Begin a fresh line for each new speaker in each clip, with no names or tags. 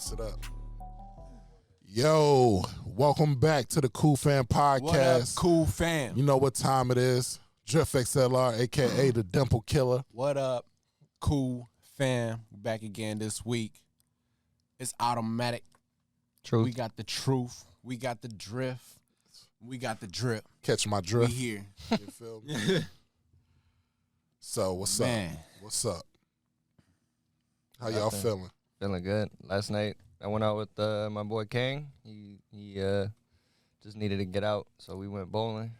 Mix it up. Yo, welcome back to the Cool Fam Podcast.
What up, Cool Fam?
You know what time it is. Drift XLR, a.k.a. the Dimple Killer.
What up, Cool Fam? Back again this week. It's automatic.
Truth.
We got the truth. We got the drift. We got the drip.
Catch my
We
drift.
here.
You feel me? So, what's
Man.
up? What's up? How y'all
Nothing.
feeling?
Feeling good. Last night I went out with my boy Kang. He just needed to get out, so we went bowling.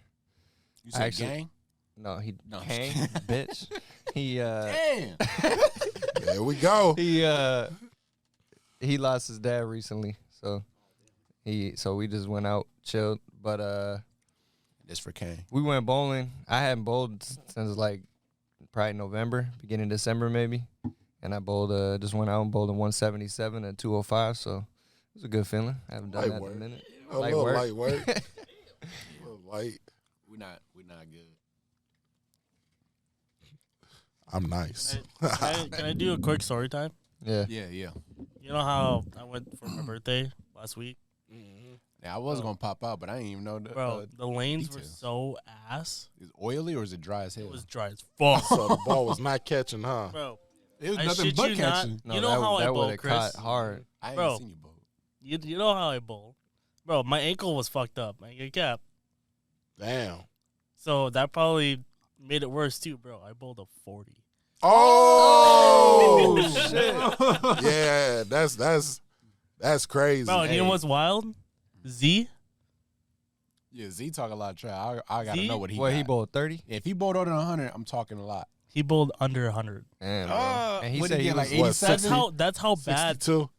You said
Actually-
gang?
No, he
No, I'm
Kang,
just
bitch. He
Damn.
There we go.
he lost his dad recently, so we just went out, chilled. But
This for Kang.
we went bowling. I hadn't bowled since like probably November, beginning of December maybe. And I bowled, just went out and bowled a 177 and 205, so it was a good feeling. I haven't done
Light
that
work.
in a minute.
A
Light
little
work.
light work. A little light.
We not good.
I'm nice.
Can I do a quick story time?
Yeah.
Yeah.
You know how I went for my birthday last week?
Yeah, I was
Bro.
gonna pop out, but I didn't even know the
Bro, the lanes were
details.
so ass.
Is it oily or is it dry as hell?
It was dry as fuck.
So the ball was not catching, huh?
Bro,
It was
I
nothing
shit
but
you not.
catching.
No,
You know how I
that
bowl,
would've
Chris?
caught hard.
I ain't
Bro.
seen you bowl.
you know how I bowl. Bro, my ankle was fucked up. I get cap.
Damn.
So that probably made it worse too, bro. I bowled a 40.
Oh,
shit.
Yeah, that's crazy.
Bro, and you know what's wild? Z?
Yeah, Z talk a lot of trash. I gotta
Z?
know what he
What,
got.
he bowled 30?
If he bowled over 100, I'm talking a lot.
He bowled under 100.
Damn, bro.
Uh,
And he
what'd
said
he
he
get,
was,
like
what,
87?
That's how bad
62.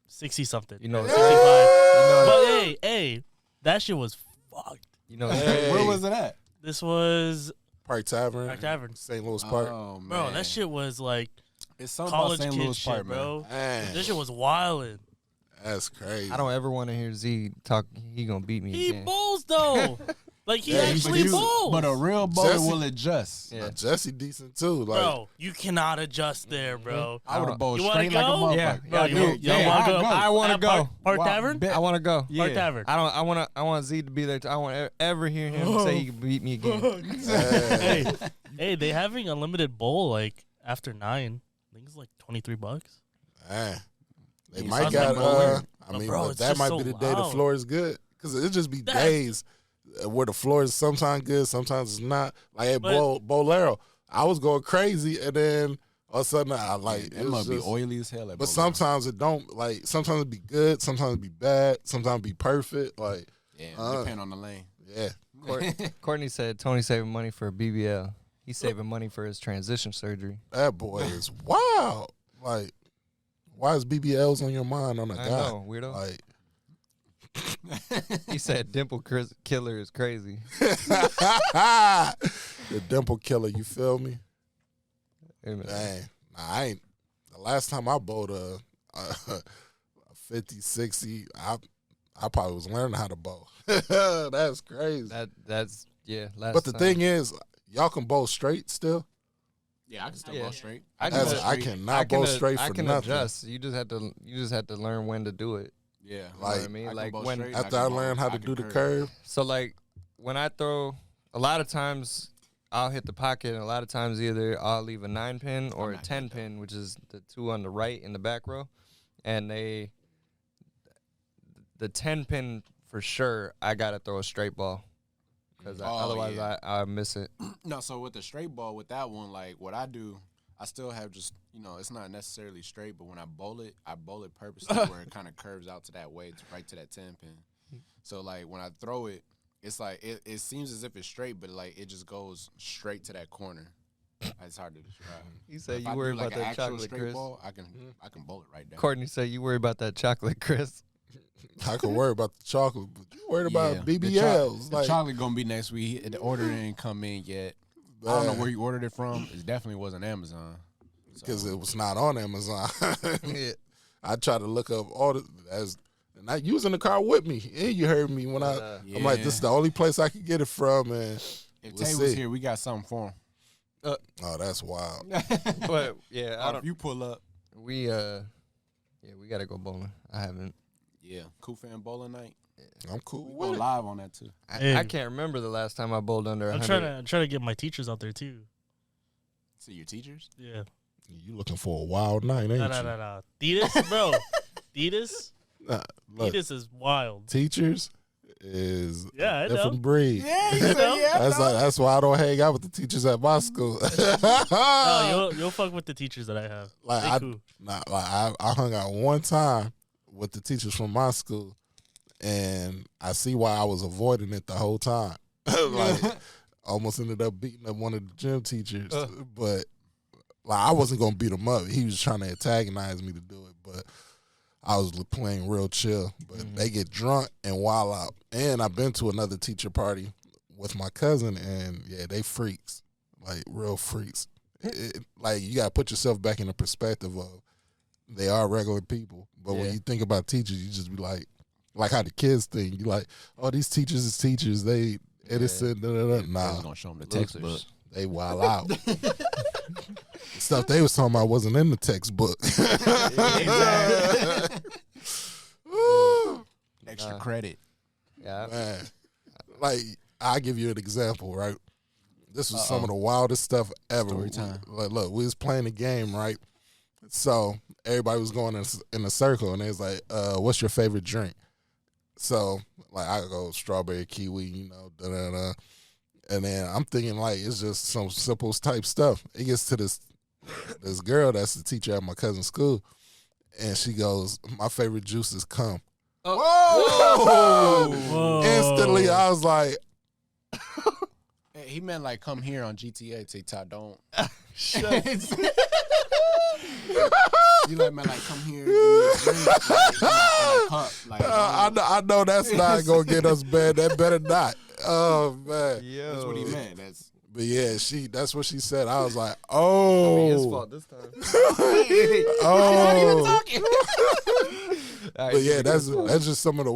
60 something.
you know,
65.
Hey!
But hey, that shit was fucked.
you know,
Hey.
Where was it at?
This was
Park Tavern.
Park Tavern.
St. Louis Park.
Oh, man.
Bro, that shit was like
It's something
college
about St.
kid
Louis
shit,
Park, man.
bro.
Man,
This shit was wildin'.
that's crazy.
I don't ever want to hear Z talk. He gonna beat me
He
again.
bowls though. Like he
Yeah,
actually
but
bowls.
But a real bowler
Jesse-
will adjust.
Yeah.
Jesse decent too. Like,
Bro, you cannot adjust there, bro.
I would have bowled
You wanna
straight like a
go?
motherfucker.
Yeah,
Bro,
I
you
do.
wanna
Yeah,
go?
I'll go.
I want to
At
go.
Park
Wow,
Tavern?
bet.
I want to go.
Yeah.
Park Tavern.
I want Z to be there. I want ever hear him say he can beat me again.
hey, hey, they having unlimited bowl like after 9. I think it's like $23.
man, they
You
might
sound
got.
like bowling.
I mean,
Bro,
but
it's
that
just
might
so
be the day the
loud.
floor is good because it just be
That's-
days where the floor is sometimes good, sometimes it's not. Like at
But-
Bolero, I was going crazy, and then all of a sudden I like
It
it was
must be
just-
oily as hell.
But
Bowler.
sometimes it don't. Like sometimes it be good, sometimes it be bad, sometimes it be perfect. Like
Yeah, depend on the lane.
yeah,
Courtney said Tony saving money for a BBL. He's saving money for his transition surgery.
that boy is wild. Like why is BBLs on your mind on a
I
guy?
know, weirdo.
Like
He said Dimple Killer is crazy.
the dimple killer. You feel me?
Wait a minute.
Dang, nah, I ain't. The last time I bowled a 50, 60, I probably was learning how to bowl. That's crazy.
That's yeah. Last
But the
time.
thing is, y'all can bowl straight still.
Yeah, I can still
Yeah.
bowl straight.
I
That's-
can-
I cannot bowl straight
I
for
can
nothing.
adjust. You just have to learn when to do it.
Yeah,
You know
Like-
what I mean?
can
Like
bowl
when
straight,
After
can
I
bowl,
learned how to
can
do the curve,
so like when I throw, a lot of times I'll hit the pocket, and a lot of times either I'll leave a 9-pin or
I'm
a
not
10-pin, which is the two on the right in the back row, and the 10-pin for sure I gotta throw a straight ball because
Oh,
otherwise
yeah.
I miss it.
No, so with the straight ball, with that one, like what I do, I still have just, it's not necessarily straight, but when I bowl it purposely where it kind of curves out to that way, right to that 10-pin. So like when I throw it, it's like it seems as if it's straight, but like it just goes straight to that corner. It's hard to describe.
You say
If
you
I
worry
do, like,
about
an
that
actual
chocolate,
straight
Chris.
ball, I can bowl it right down.
Courtney said you worry about that chocolate, Chris.
I could worry about the chocolate, but you worried about
The
BBLs.
The chocolate gonna be next week. The order didn't come in yet. I don't know where you ordered it from. It definitely wasn't Amazon.
because it was not on Amazon.
Yeah.
I tried to look up all the and I using the car with me. And you heard me when I'm like, this is the only place I can get it from, and
If
we'll
Tay was
see.
here, we got something for him.
Oh, that's wild.
But yeah, I
Or
don't.
if you pull up,
We Yeah, we gotta go bowling. I haven't.
Yeah, cool fan bowling night.
I'm cool
We
with
go
it.
live on that too.
I can't remember the last time I bowled under 100.
I'm trying to get my teachers out there too.
See your teachers?
Yeah.
You looking for a wild night, ain't you?
No. Adidas, bro. Adidas.
Look,
Adidas is wild.
teachers is
Yeah, I
a different
know.
breed.
Yeah,
you know?
That's why I don't hang out with the teachers at my school.
No, you'll fuck with the teachers that I have.
Like
They
I,
cool.
I hung out one time with the teachers from my school, and I see why I was avoiding it the whole time. Like, almost ended up beating up one of the gym teachers, but like I wasn't gonna beat him up. He was trying to antagonize me to do it, but I was playing real chill. But they get drunk and wild out. And I've been to another teacher party with my cousin, and yeah, they freaks, like real freaks. Like you gotta put yourself back in the perspective of they are regular people, but when you think about teachers, you just be like how the kids think. You like, oh, these teachers is teachers. They innocent. Nah,
I was gonna show them the textbook.
they wild out. Stuff they was talking about wasn't in the textbook.
Extra credit.
Yeah.
Man, like I'll give you an example, right? This was some of the wildest stuff ever.
Story time.
Look, we was playing a game, right? So everybody was going in a circle, and they was like, "What's your favorite drink?" So like I go strawberry kiwi, da-da-da. And then I'm thinking like it's just some simple type stuff. It gets to this girl that's the teacher at my cousin's school, and she goes, "My favorite juice is cum."
Whoa.
Instantly, I was like,
Hey, he meant like come here on GTA TikTok. Don't. You like man like come here, give me a drink, like, in a cup. Like,
I know that's not gonna get us banned. That better not. Oh man.
that's what he meant.
But yeah, that's what she said. I was like, oh,
His fault this time.
oh.
All right,
But yeah, that's
good.
just some of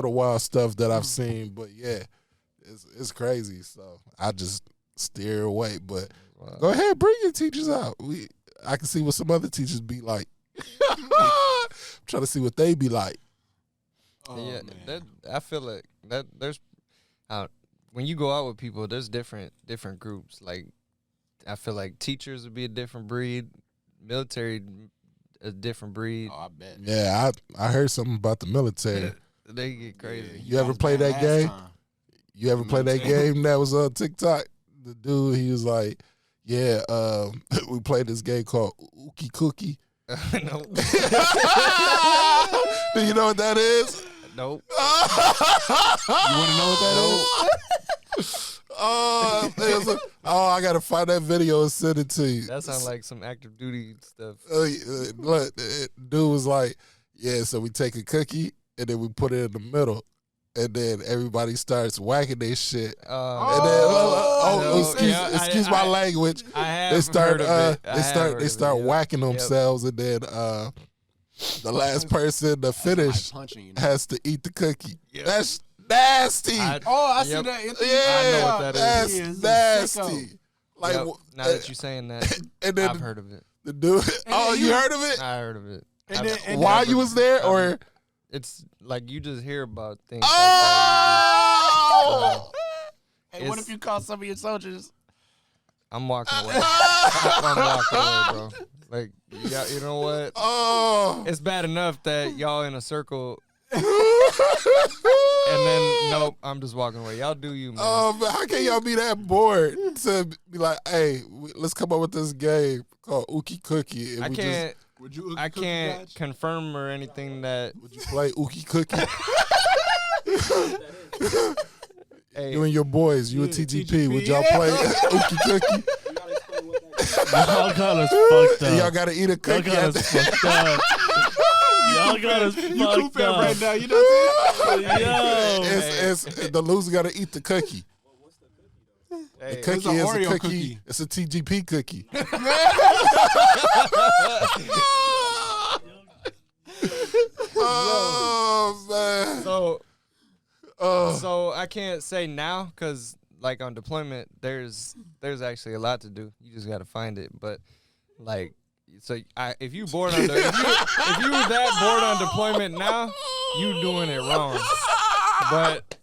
the wild stuff that I've seen. But yeah, it's crazy. So I just steer away. But go ahead, bring your teachers out. I can see what some other teachers be like. I'm trying to see what they be like.
Yeah, I feel like that there's when you go out with people, there's different groups. Like I feel like teachers would be a different breed, military a different breed.
Oh, I bet.
Yeah, I heard something about the military.
They get crazy.
Yeah,
You ever
guys
play
banned
that
last
game?
time.
You ever play that game that was on TikTok? The dude, he was like, yeah, we played this game called Ookie Cookie.
Nope.
Do you know what that is?
Nope.
You want to know what that is?
I gotta find that video and send it to you.
That sounds like some active duty stuff.
Look, dude was like, yeah, so we take a cookie and then we put it in the middle, and then everybody starts whacking their shit. And then, excuse my language.
I have
They start,
heard of it.
they start whacking themselves, and then the last person to finish
Punching you.
has to eat the cookie. That's nasty.
I see
Yep.
that.
Yeah,
I know what that
is.
that's
He is a
nasty. Like,
Yep. Now that you're saying that,
and then
I've heard of it.
the dude. Oh, you heard of it?
I heard of it.
While you was there, or
It's like you just hear about things.
oh,
Hey, what if you call some of your soldiers?
I'm walking away. I'm walking away, bro. Like, yeah, you know what?
oh,
It's bad enough that y'all in a circle, and then nope, I'm just walking away. Y'all do you, man.
oh, man, how can y'all be that bored to be like, hey, let's come up with this game called Ookie Cookie? And
I
we
can't.
Would you?
I can't confirm or anything that.
Would you play Ookie Cookie?
Hey,
You and your boys, you and TGP, would y'all play Ookie Cookie?
Y'all got us fucked
And y'all
up.
got to eat a
Y'all
cookie.
got us fucked up. Y'all got us fucked up.
right now. You know what
Yo.
It's the loser got to eat the cookie.
hey,
Cookie
It's an
is a
Oreo
cookie.
cookie.
It's a TGP cookie. Oh man.
so I can't say now because like on deployment, there's actually a lot to do. You just got to find it. But like So if you bored under if you that bored on deployment now, you doing it wrong. But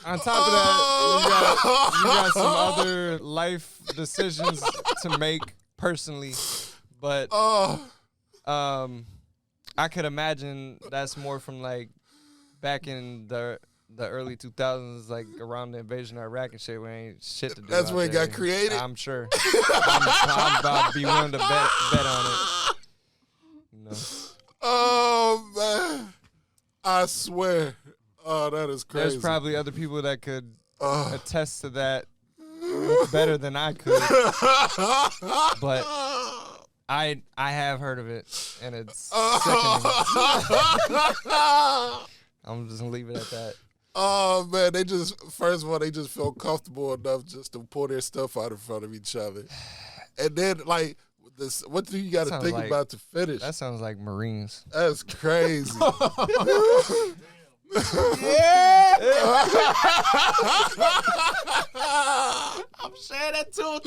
on top of that, you got some other life decisions to make personally. But I could imagine that's more from like back in the early 2000s, like around the invasion of Iraq and shit. We ain't shit to do.
That's when it got created.
I'm sure. I'm about to be willing to bet on it. You know.
Oh man, I swear. Oh, that is crazy.
There's probably other people that could attest to that better than I could. But I have heard of it, and it's sickening. I'm just gonna leave it at that.
Oh man, first of all, they just felt comfortable enough just to pull their stuff out in front of each other, and then like this, what do you got to think about to finish?
That sounds like Marines.
That's crazy.
Yeah. I'm saying that too.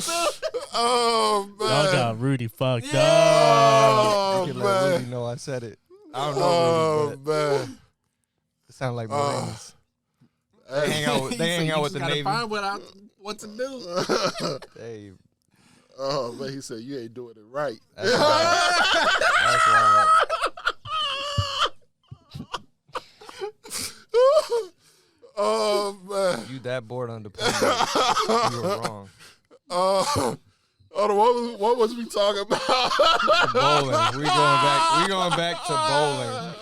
Oh man,
Y'all got Rudy fucked up.
Oh
You can let
man,
Rudy know I said it. I don't know
oh
Rudy, but
man.
it sounds like Marines.
Hey,
They hang out with the Navy.
Find what to do.
Hey,
oh man, he said you ain't doing it right.
that's right. That's right.
Oh man.
You that bored on deployment. You were wrong.
Hold on, what was we talking about?
Bowling. We going back to bowling.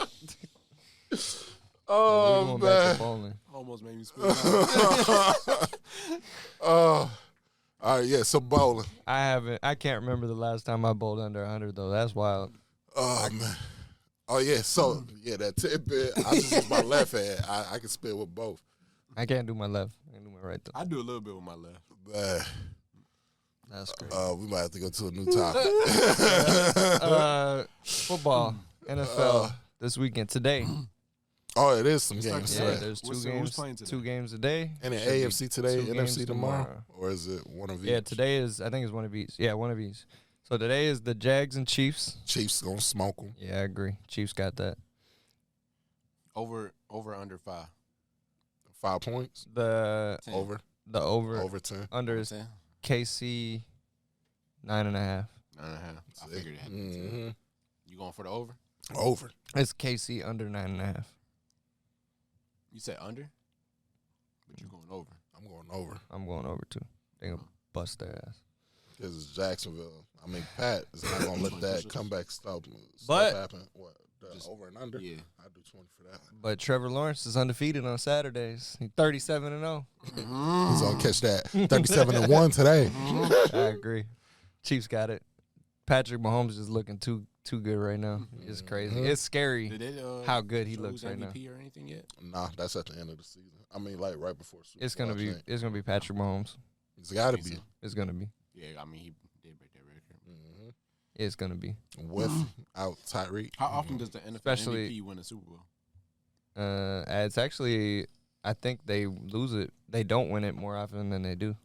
Oh
We going
man.
back to bowling.
Almost made me spit out.
All right, yeah, so bowling.
I can't remember the last time I bowled under 100 though. That's wild.
Oh man. Oh yeah, so yeah, that tidbit. I just use my left hand. I can spit with both.
I can't do my left. I can do my right though.
I do a little bit with my left.
Man,
That's great.
we might have to go to a new topic.
Football, NFL this weekend today.
Oh, it is some games
Yeah,
today.
there's
Who's playing today?
2 games a day.
And in
Should be
AFC today,
2 games
NFC tomorrow, or is it one of each?
Yeah, today is I think it's one of each. Yeah, one of each. So today is the Jags and Chiefs.
Chiefs gonna smoke them.
Yeah, I agree. Chiefs got that.
Over under 5.
5 points.
The
10.
over
Over 10.
under is
10.
KC 9.5.
9.5. I figured it had to be 10.
Mm-hmm.
You going for the over?
Over.
It's KC under 9.5.
You said under? But you going over.
I'm going over.
I'm going over too. They gonna bust their ass.
Because it's Jacksonville. I mean, Pat is not gonna let that comeback stuff
But-
happen. What?
Just-
Over and under?
Yeah.
I do 20 for that.
But Trevor Lawrence is undefeated on Saturdays. He's 37-0.
He's gonna catch that 37-1 today.
I agree. Chiefs got it. Patrick Mahomes is looking too good right now. It's crazy.
Mhm.
It's scary
Did they,
how good he
show
looks
who's
right now.
MVP or anything yet?
Nah, that's at the end of the season. I mean, like right before Super
It's
Bowl,
gonna
I
be
think.
Patrick Mahomes.
It's got to
think
be.
so.
It's gonna be.
Yeah, I mean, he did break that record.
It's gonna be.
With out Tyreek.
How often does the NFL
Especially-
MVP win a Super Bowl?
It's actually I think they lose it. They don't win it more often than they do.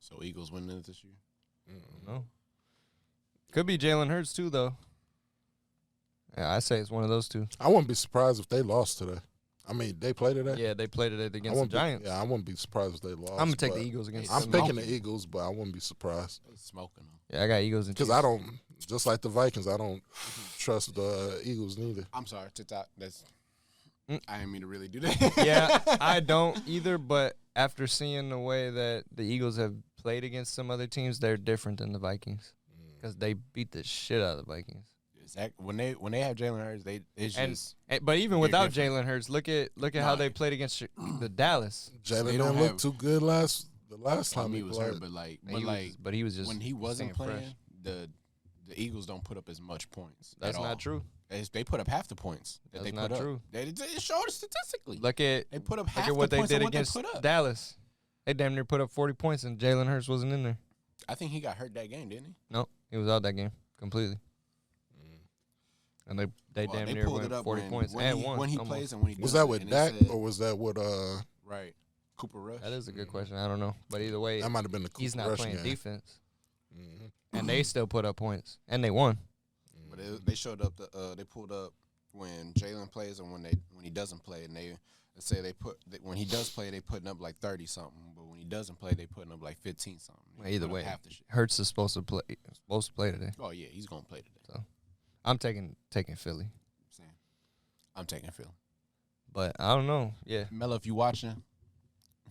So Eagles winning it this year?
No. Could be Jalen Hurts too though. Yeah, I say it's one of those two.
I wouldn't be surprised if they lost today. I mean, they played today.
Yeah, they played it
I
against the
wouldn't
Giants.
I wouldn't be surprised if they lost.
I'm gonna take
but
the Eagles against.
I'm
them.
picking the Eagles, but I wouldn't be surprised
They smoking them.
Yeah, I got Eagles and
because
Chiefs.
I don't. Just like the Vikings, I don't trust the Eagles neither.
I'm sorry, TikTok. That's.
Mm.
I didn't mean to really do that.
Yeah, I don't either. But after seeing the way that the Eagles have played against some other teams, they're different than the Vikings because they beat the shit out of the Vikings.
Exactly. When they have Jalen Hurts, it's
And-
just
But even
They're
without
different.
Jalen Hurts, look at how they played against the Dallas.
Jalen
They
didn't
don't
look
have-
too good the last
time
time
he
he
was
played.
hurt,
But he was just
when he wasn't
staying
playing,
fresh.
the Eagles don't put up as much points.
That's
at
not
all.
true.
They put up half the points that
That's
they
not
put
true.
up. It showed statistically.
Look at
They put up half
look at what
the
they
points
did
of what
against
they put up.
Dallas. They damn near put up 40 points, and Jalen Hurts wasn't in there.
I think he got hurt that game, didn't he?
No, he was out that game completely. And they
Well,
damn
they
near
pulled
went
it up
40 points and won.
when he
almost.
plays and when he
Was
doesn't,
that with
and
Dak
it said-
or was that with
right Cooper Rush?
That is a good question. I don't know, but either way,
that might have been the Cooper
he's not
Rush
playing
game.
defense.
Mhm.
and they still put up points, and they won.
But they showed up. They pulled up when Jalen plays and when he doesn't play, and they say when he does play, they putting up like 30 something, but when he doesn't play, they putting up like 15 something.
Either way, Hurts is supposed to play today.
Oh yeah, he's gonna play today.
So I'm taking Philly.
I'm taking Philly.
But I don't know. Yeah,
Melo, if you watching,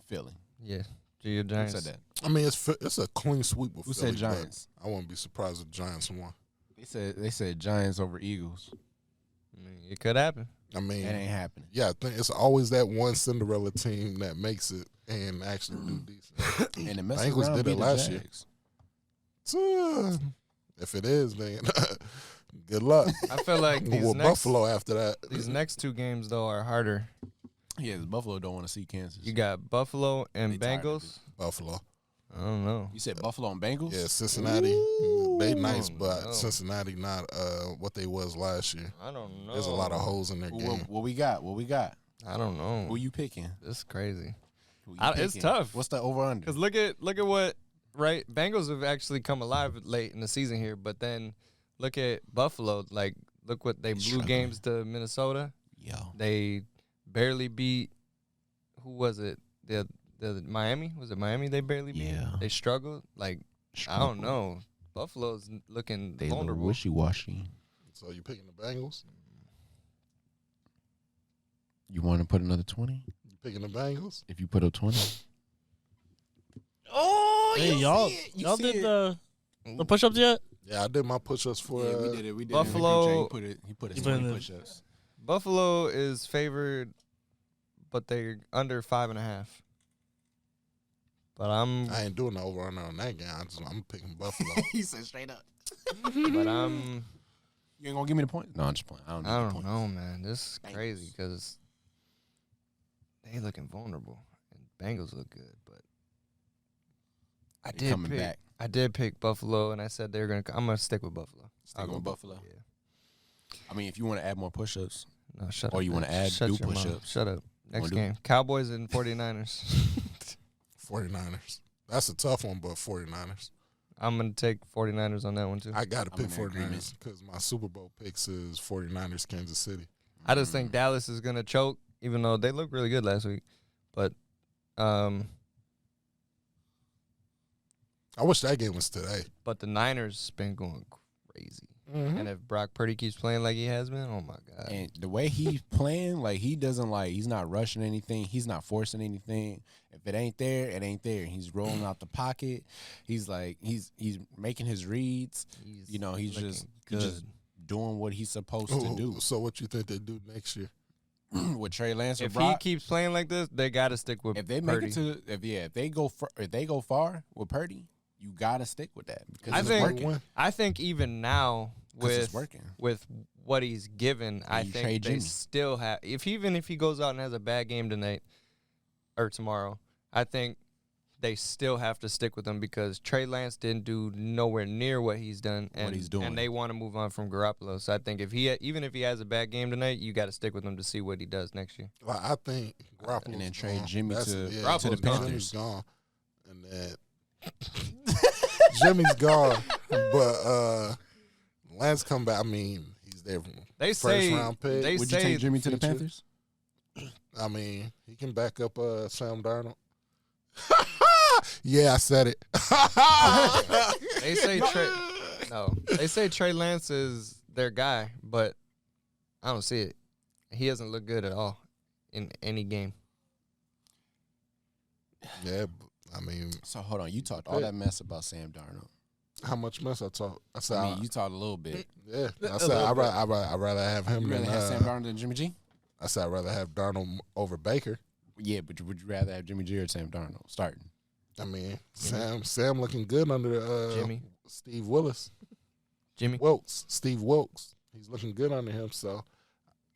Philly.
Yeah, your Giants.
Who said that?
I mean, it's a clean sweep with
Who
Philly.
said Giants?
I wouldn't be surprised if the Giants won.
They said Giants over Eagles.
I mean, it could happen.
I mean,
It ain't happening.
yeah, I think it's always that one Cinderella team that makes it and actually do decent.
And the
Bengals did it last year. So, if it is, then good luck.
I feel like
Buffalo after that.
These next two games though are harder.
Yeah, Buffalo don't want to see Kansas.
You got Buffalo and Bengals.
Buffalo.
I don't know.
You said Buffalo and Bengals?
Yeah, Cincinnati. They nice, but
no.
Cincinnati not what they was last year.
I don't know.
There's a lot of holes in their game.
What we got?
I don't know.
Who you picking?
This is crazy.
It's
tough.
What's the over under?
Because look at what Bengals have actually come alive late in the season here, but then look at Buffalo. Like look what they blew games to Minnesota.
Yo,
they barely beat. Who was it? The Miami? Was it Miami? They barely beat.
Yeah.
They struggled. Like I don't know. Buffalo's looking vulnerable.
Wishy-washy.
So you picking the Bengals?
You want to put another 20?
You picking the Bengals?
If you put up 20.
Oh, hey, y'all did the push-ups yet?
Yeah, I did my push-ups for.
Yeah, we did it. We did
Buffalo.
He put his 20 push-ups.
Buffalo is favored, but they're under 5.5. But
I ain't doing the over-under on that game. I'm picking Buffalo.
He said straight up.
But
You ain't gonna give me the point? No, I'm just playing. I
don't know, man. This is crazy because they looking vulnerable and Bengals look good, but I did pick Buffalo, and I said they're gonna. I'm gonna stick with Buffalo.
Stick with Buffalo.
Yeah.
I mean, if you want to add more push-ups,
No, shut up.
or you want to add do push-ups.
Shut up. Next game, Cowboys and 49ers.
49ers. That's a tough one, but 49ers.
I'm going to take 49ers on that one, too.
I got to pick 49ers because my Super Bowl picks is 49ers, Kansas City.
I just think Dallas is going to choke, even though they looked really good last week. But
I wish that game was today.
But the Niners been going crazy.
Mm-hmm.
And if Brock Purdy keeps playing like he has been, oh, my God.
And the way he's playing, like he doesn't he's not rushing anything. He's not forcing anything. If it ain't there, it ain't there. He's rolling out the pocket. He's making his reads. He's just doing what he's supposed to do.
So what you think they do next year?
With Trey Lance or
if
Brock,
he keeps playing like this, they got to stick with
if they
Purdy.
make it to if they go far with Purdy, you got to stick with that because it's working.
I think even now with what he's given, I think they still have. Even if he goes out and has a bad game tonight or tomorrow, I think they still have to stick with him because Trey Lance didn't do nowhere near what he's done, and they want to move on from Garoppolo. So I think even if he has a bad game tonight, you got to stick with him to see what he does next year.
Well, I think Garoppolo
and then trade Jimmy to the Panthers.
Jimmy's gone, and then Jimmy's gone, but Lance come back. I mean, he's there. First round pick.
Would you take Jimmy to the Panthers?
I mean, he can back up Sam Darnold. Yeah, I said it.
They say Trey Lance is their guy, but I don't see it. He doesn't look good at all in any game.
Yeah, I mean.
So hold on, you talked all that mess about Sam Darnold.
How much mess I talk? I said,
you talked a little bit.
Yeah, I said I'd rather have him
than have Sam Darnold than Jimmy G.
I said I'd rather have Darnold over Baker.
Yeah, but would you rather have Jimmy G or Sam Darnold starting?
I mean, Sam looking good under
Jimmy.
Steve Wilkes. Steve Wilkes. He's looking good under him, so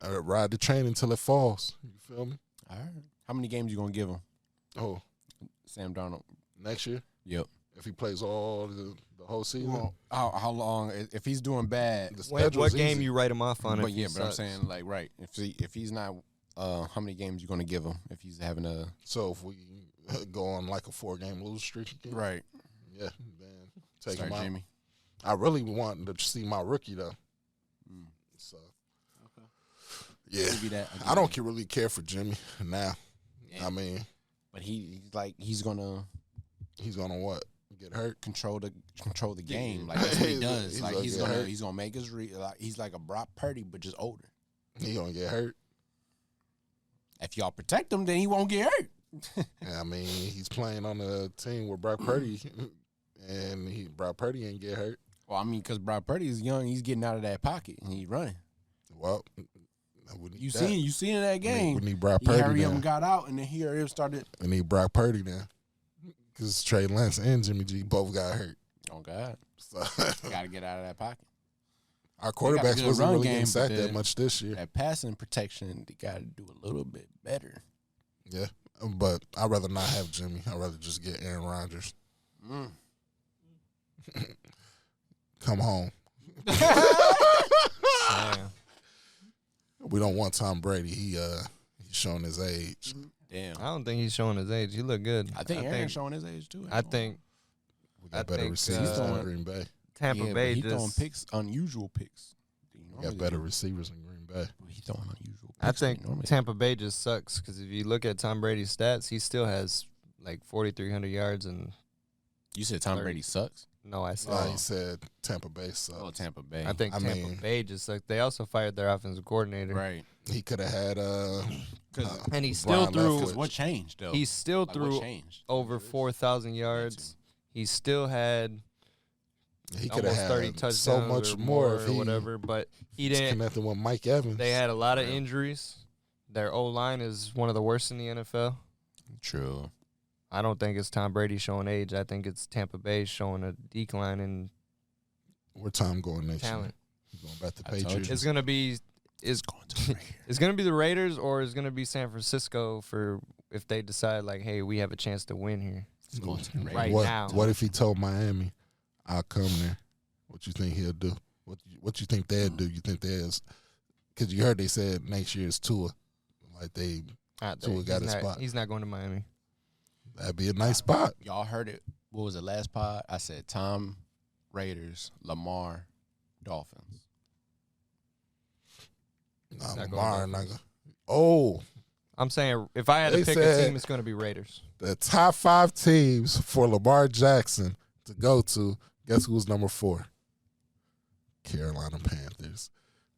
I ride the train until it falls. You feel me?
All right. How many games you going to give him?
Oh.
Sam Darnold.
Next year?
Yep.
If he plays all the whole season?
Well, how long? If he's doing bad.
What game you write him off on?
But I'm saying, right. If he's not, how many games you going to give him if he's having a.
So if we go on like a 4-game losing streak again?
Right.
Yeah. Then take
Start
him out.
Jimmy.
I really wanted to see my rookie though. So,
Okay.
yeah,
Give you that.
I don't really care for Jimmy now.
Yeah.
I mean,
But he's gonna
what? Get hurt?
control the game. Like that's what he does. Like he's gonna make his like he's like a Brock Purdy but just older.
He gonna get hurt.
If y'all protect him, then he won't get hurt.
Yeah, I mean, he's playing on a team with Brock Purdy, and Brock Purdy ain't get hurt.
Well, I mean, because Brock Purdy is young, he's getting out of that pocket and he's running.
Well,
you seen in that game.
We need Brock
He
Purdy.
hurry up and got out, and then he hurry up started.
We need Brock Purdy now, because Trey Lance and Jimmy G both got hurt.
Oh God,
So
got to get out of that pocket.
our quarterbacks wasn't really getting sacked
but
that much this year.
That passing protection, they got to do a little bit better.
Yeah, but I'd rather not have Jimmy. I'd rather just get Aaron Rodgers. Come home.
Damn.
We don't want Tom Brady. He's showing his age.
Damn.
I don't think he's showing his age. He look good.
I think Aaron's showing his age too.
I think
We got
I
better
think,
receivers
uh,
in Green Bay.
Tampa Bay
he's throwing
just.
picks, unusual picks.
We got better receivers in Green Bay.
He's throwing unusual picks.
I think Tampa Bay just sucks because if you look at Tom Brady's stats, he still has like 4,300 yards and.
You said Tom Brady sucks?
No, I said.
He said Tampa Bay sucks.
Oh, Tampa Bay.
I think Tampa Bay just sucks. They also fired their offensive coordinator.
Right.
He could have had
And he still threw.
Because what changed, though?
He still
Like,
threw
what changed?
over 4,000 yards. He still had
he could have
almost 30
had
touchdowns
so much
or
more if
or
he
whatever, but he
was
didn't.
connected with Mike Evans.
They had a lot of injuries. Their O-line is one of the worst in the NFL.
True.
I don't think it's Tom Brady showing age. I think it's Tampa Bay showing a decline in
Where Tom going next
talent.
year? He's going back to
I told you.
Patriots.
It's gonna be it's gonna be the Raiders or it's gonna be San Francisco for if they decide like, hey, we have a chance to win here.
It's going to the Raiders.
Right
what,
now.
What if he told Miami, I'll come there? What you think he'll do? What you think they'll do? You think theirs? Because you heard they said next year is Tua. Like Tua got a spot.
He's not going to Miami.
That'd be a nice spot.
Y'all heard it. What was the last pod? I said Tom, Raiders, Lamar, Dolphins.
Nah,
Not
Lamar
going
not gonna. Oh,
I'm saying if I had to
They
pick a
said-
team, it's going to be Raiders.
the top 5 teams for Lamar Jackson to go to. Guess who's number 4? Carolina Panthers.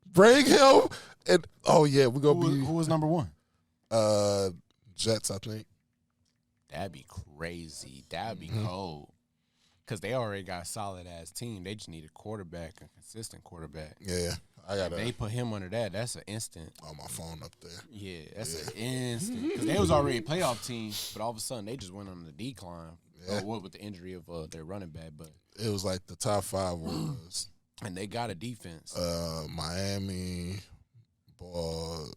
Bring him. And we're gonna
Who was number 1?
be Jets, I think.
That'd be crazy. That'd be cold. Because they already got a solid-ass team. They just need a quarterback, a consistent quarterback.
Yeah, I
If
got
they put him under that, that's an instant.
on my phone up there.
Yeah, that's an instant. Because they was already a playoff team, but all of a sudden they just went on the decline.
Yeah.
What with the injury of their running back, but
It was like the top 5 was
and they got a defense.
Miami, ball.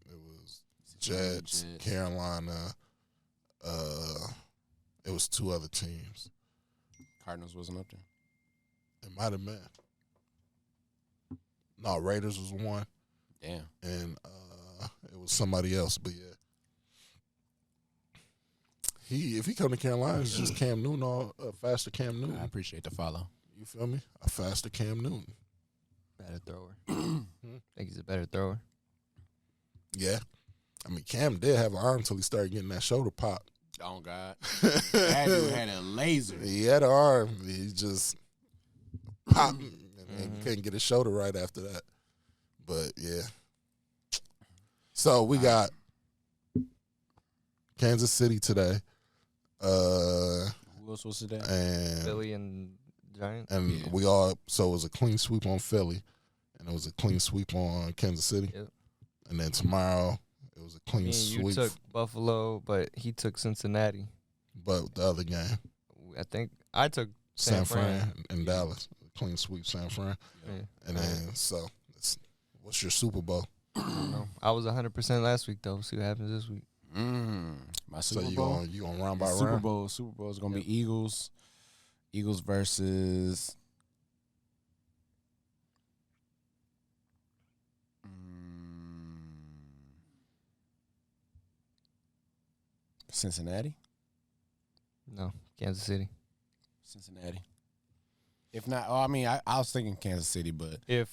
It was Jets, Carolina. It was 2 other teams.
Cardinals wasn't up there.
It might have been. No, Raiders was 1,
Damn.
and it was somebody else. But yeah, if he come to Carolina, it's just Cam Newton, a faster Cam Newton.
I appreciate the follow.
You feel me? A faster Cam Newton.
Better thrower. Think he's a better thrower.
Yeah, I mean Cam did have an arm until he started getting that shoulder pop.
Oh God, that dude had a laser.
He had an arm. He just popped and couldn't get his shoulder right after that. But, yeah. So, we got Kansas City today.
Who else was today?
And
Philly and Giants.
And
Yeah.
so it was a clean sweep on Philly, and it was a clean sweep on Kansas City.
Yep.
And then tomorrow, it was a clean
Me and you
sweep.
took Buffalo, but he took Cincinnati.
But the other game,
I think I took
San
Fran.
Fran and Dallas. Clean sweep, San Fran.
Yeah.
And then, what's your Super Bowl?
No, I was 100% last week though. See what happens this week.
My Super
So
Bowl.
you gonna round by
Super
round?
Bowl. Super Bowl is gonna be Eagles. Eagles versus. Cincinnati.
No, Kansas City.
Cincinnati. If not, I mean, I was thinking Kansas City, but
If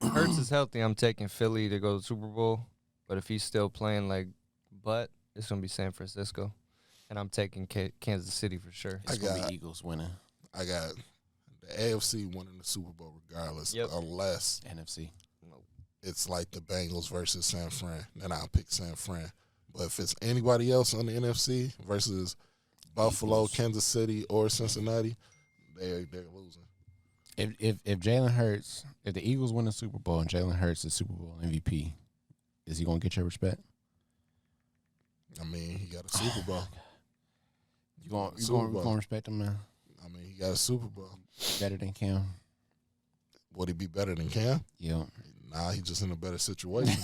Hurts is healthy, I'm taking Philly to go to the Super Bowl. But if he's still playing like butt, it's gonna be San Francisco, and I'm taking Kansas City for sure.
it's gonna be Eagles winning.
I got the AFC winning the Super Bowl regardless, unless
NFC.
it's like the Bengals versus San Fran. Then I'll pick San Fran. But if it's anybody else on the NFC versus Buffalo, Kansas City, or Cincinnati, they're losing.
If Jalen Hurts, if the Eagles win the Super Bowl and Jalen Hurts is Super Bowl MVP, is he gonna get your respect?
I mean, he got a Super Bowl.
You gonna respect him, man?
I mean, he got a Super Bowl.
Better than Cam?
Would he be better than Cam?
Yeah.
Nah, he's just in a better situation.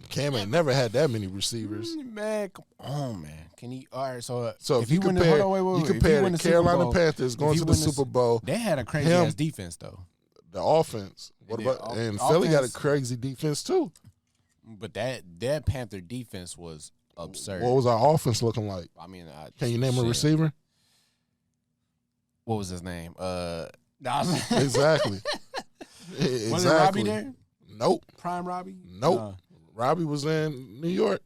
Cam ain't never had that many receivers.
Man, come on, man. Can he? All right, so
if you compare the Carolina Panthers going to the Super Bowl,
they had a crazy ass defense though.
The offense. What about and Philly got a crazy defense too.
But that Panther defense was absurd.
What was our offense looking like?
I mean,
can you name a receiver?
What was his name?
Exactly.
Was it Robbie there?
Nope.
Prime Robbie?
Nope. Robbie was in New York.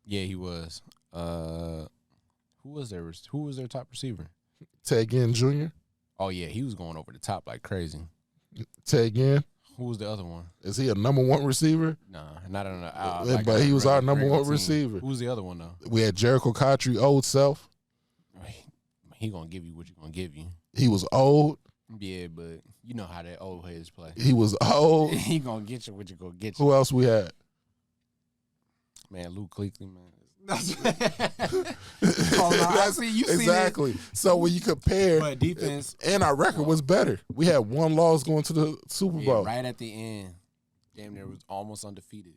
Yeah, he was. Who was their top receiver?
Ted Ginn Jr.
Oh yeah, he was going over the top like crazy.
Ted Ginn.
Who was the other one?
Is he a number one receiver?
Nah, not on the.
But he was our number one receiver.
Who was the other one though?
We had Jericho Cottrey, old self.
He gonna give you what you gonna give you.
He was old.
Yeah, but you know how that old heads play.
He was old.
He gonna get you what you gonna get you.
Who else we had?
Man, Luke Kuechly, man.
Exactly. So when you compare,
but defense
and our record was better. We had one loss going to the Super Bowl.
Right at the end, damn near was almost undefeated.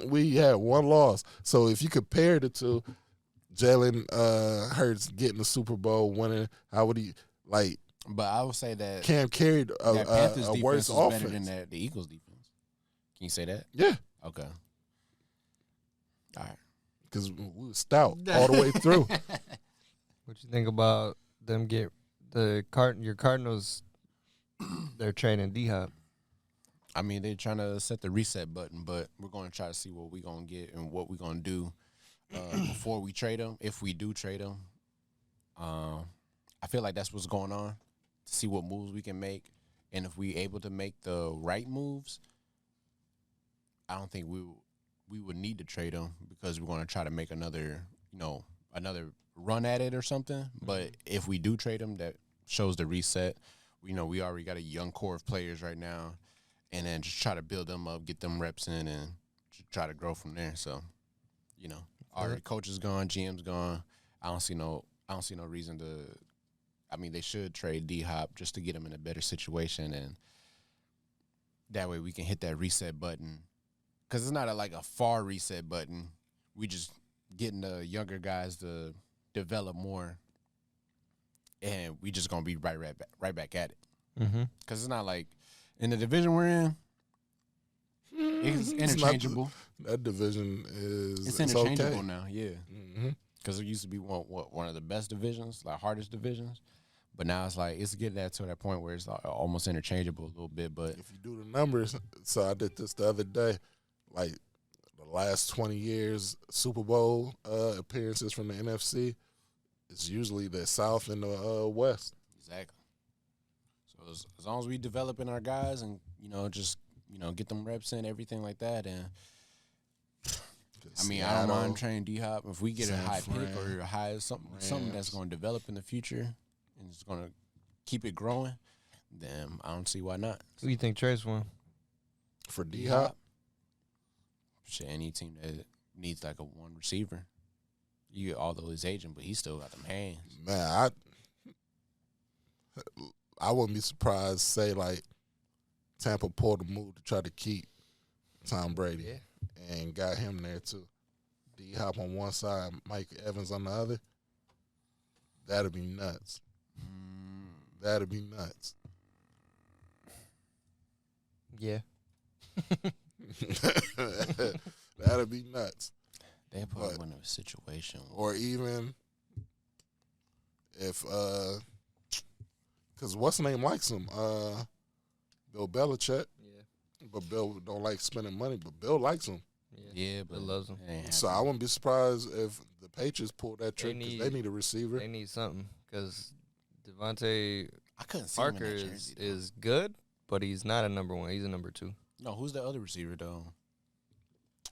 We had one loss. So if you compare the two, Jalen Hurts getting the Super Bowl, winning, how would he like?
But I would say that
Cam carried a worse offense
better than the Eagles defense. Can you say that?
Yeah.
Okay. All right.
Because we were stout all the way through.
What you think about them get your Cardinals? They're training D-Hop.
I mean, they're trying to set the reset button, but we're going to try to see what we're going to get and what we're going to do before we trade them, if we do trade them. I feel like that's what's going on, to see what moves we can make. And if we're able to make the right moves, I don't think we would need to trade them, because we're going to try to make another run at it or something. But if we do trade them, that shows the reset. We already got a young core of players right now, and then just try to build them up, get them reps in, and try to grow from there. So, our coach is gone, GM's gone. I don't see no reason to. I mean, they should trade D-Hop just to get him in a better situation, and that way we can hit that reset button. Because it's not a far reset button. We just getting the younger guys to develop more, and we just gonna be right back at it. Because it's not like in the division we're in, it's interchangeable.
That division
it's interchangeable
okay
now, yeah. Because it used to be one of the best divisions, like hardest divisions. But now it's getting to that point where it's almost interchangeable a little bit. But
if you do the numbers, so I did this the other day, like the last 20 years Super Bowl appearances from the NFC, it's usually the South and the West.
Exactly. So as long as we developing our guys and just get them reps in, everything like that, and I mean, I don't mind training D-Hop if we get a high pick or a high something that's going to develop in the future and it's going to keep it growing. Then I don't see why not.
Who do you think Trace won?
For D-Hop?
Shit, any team that needs a one receiver. Although he's aging, but he still got them hands.
Man, I wouldn't be surprised, say, Tampa pulled a move to try to keep Tom Brady and got him there, too. D-Hop on one side, Mike Evans on the other. That'd be nuts. That'd be nuts.
Yeah.
That'd be nuts.
They put him in a situation.
Or even if, because because what's the name likes him? Bill Belichick.
Yeah.
But Bill don't like spending money, but Bill likes him.
Yeah, but
Bill loves him.
So I wouldn't be surprised if the Patriots pull that trick because they need a receiver.
They need something because Devontae
I couldn't see
Parker
him in that jersey,
is good, but he's not a number one. He's a number two.
No, who's the other receiver though?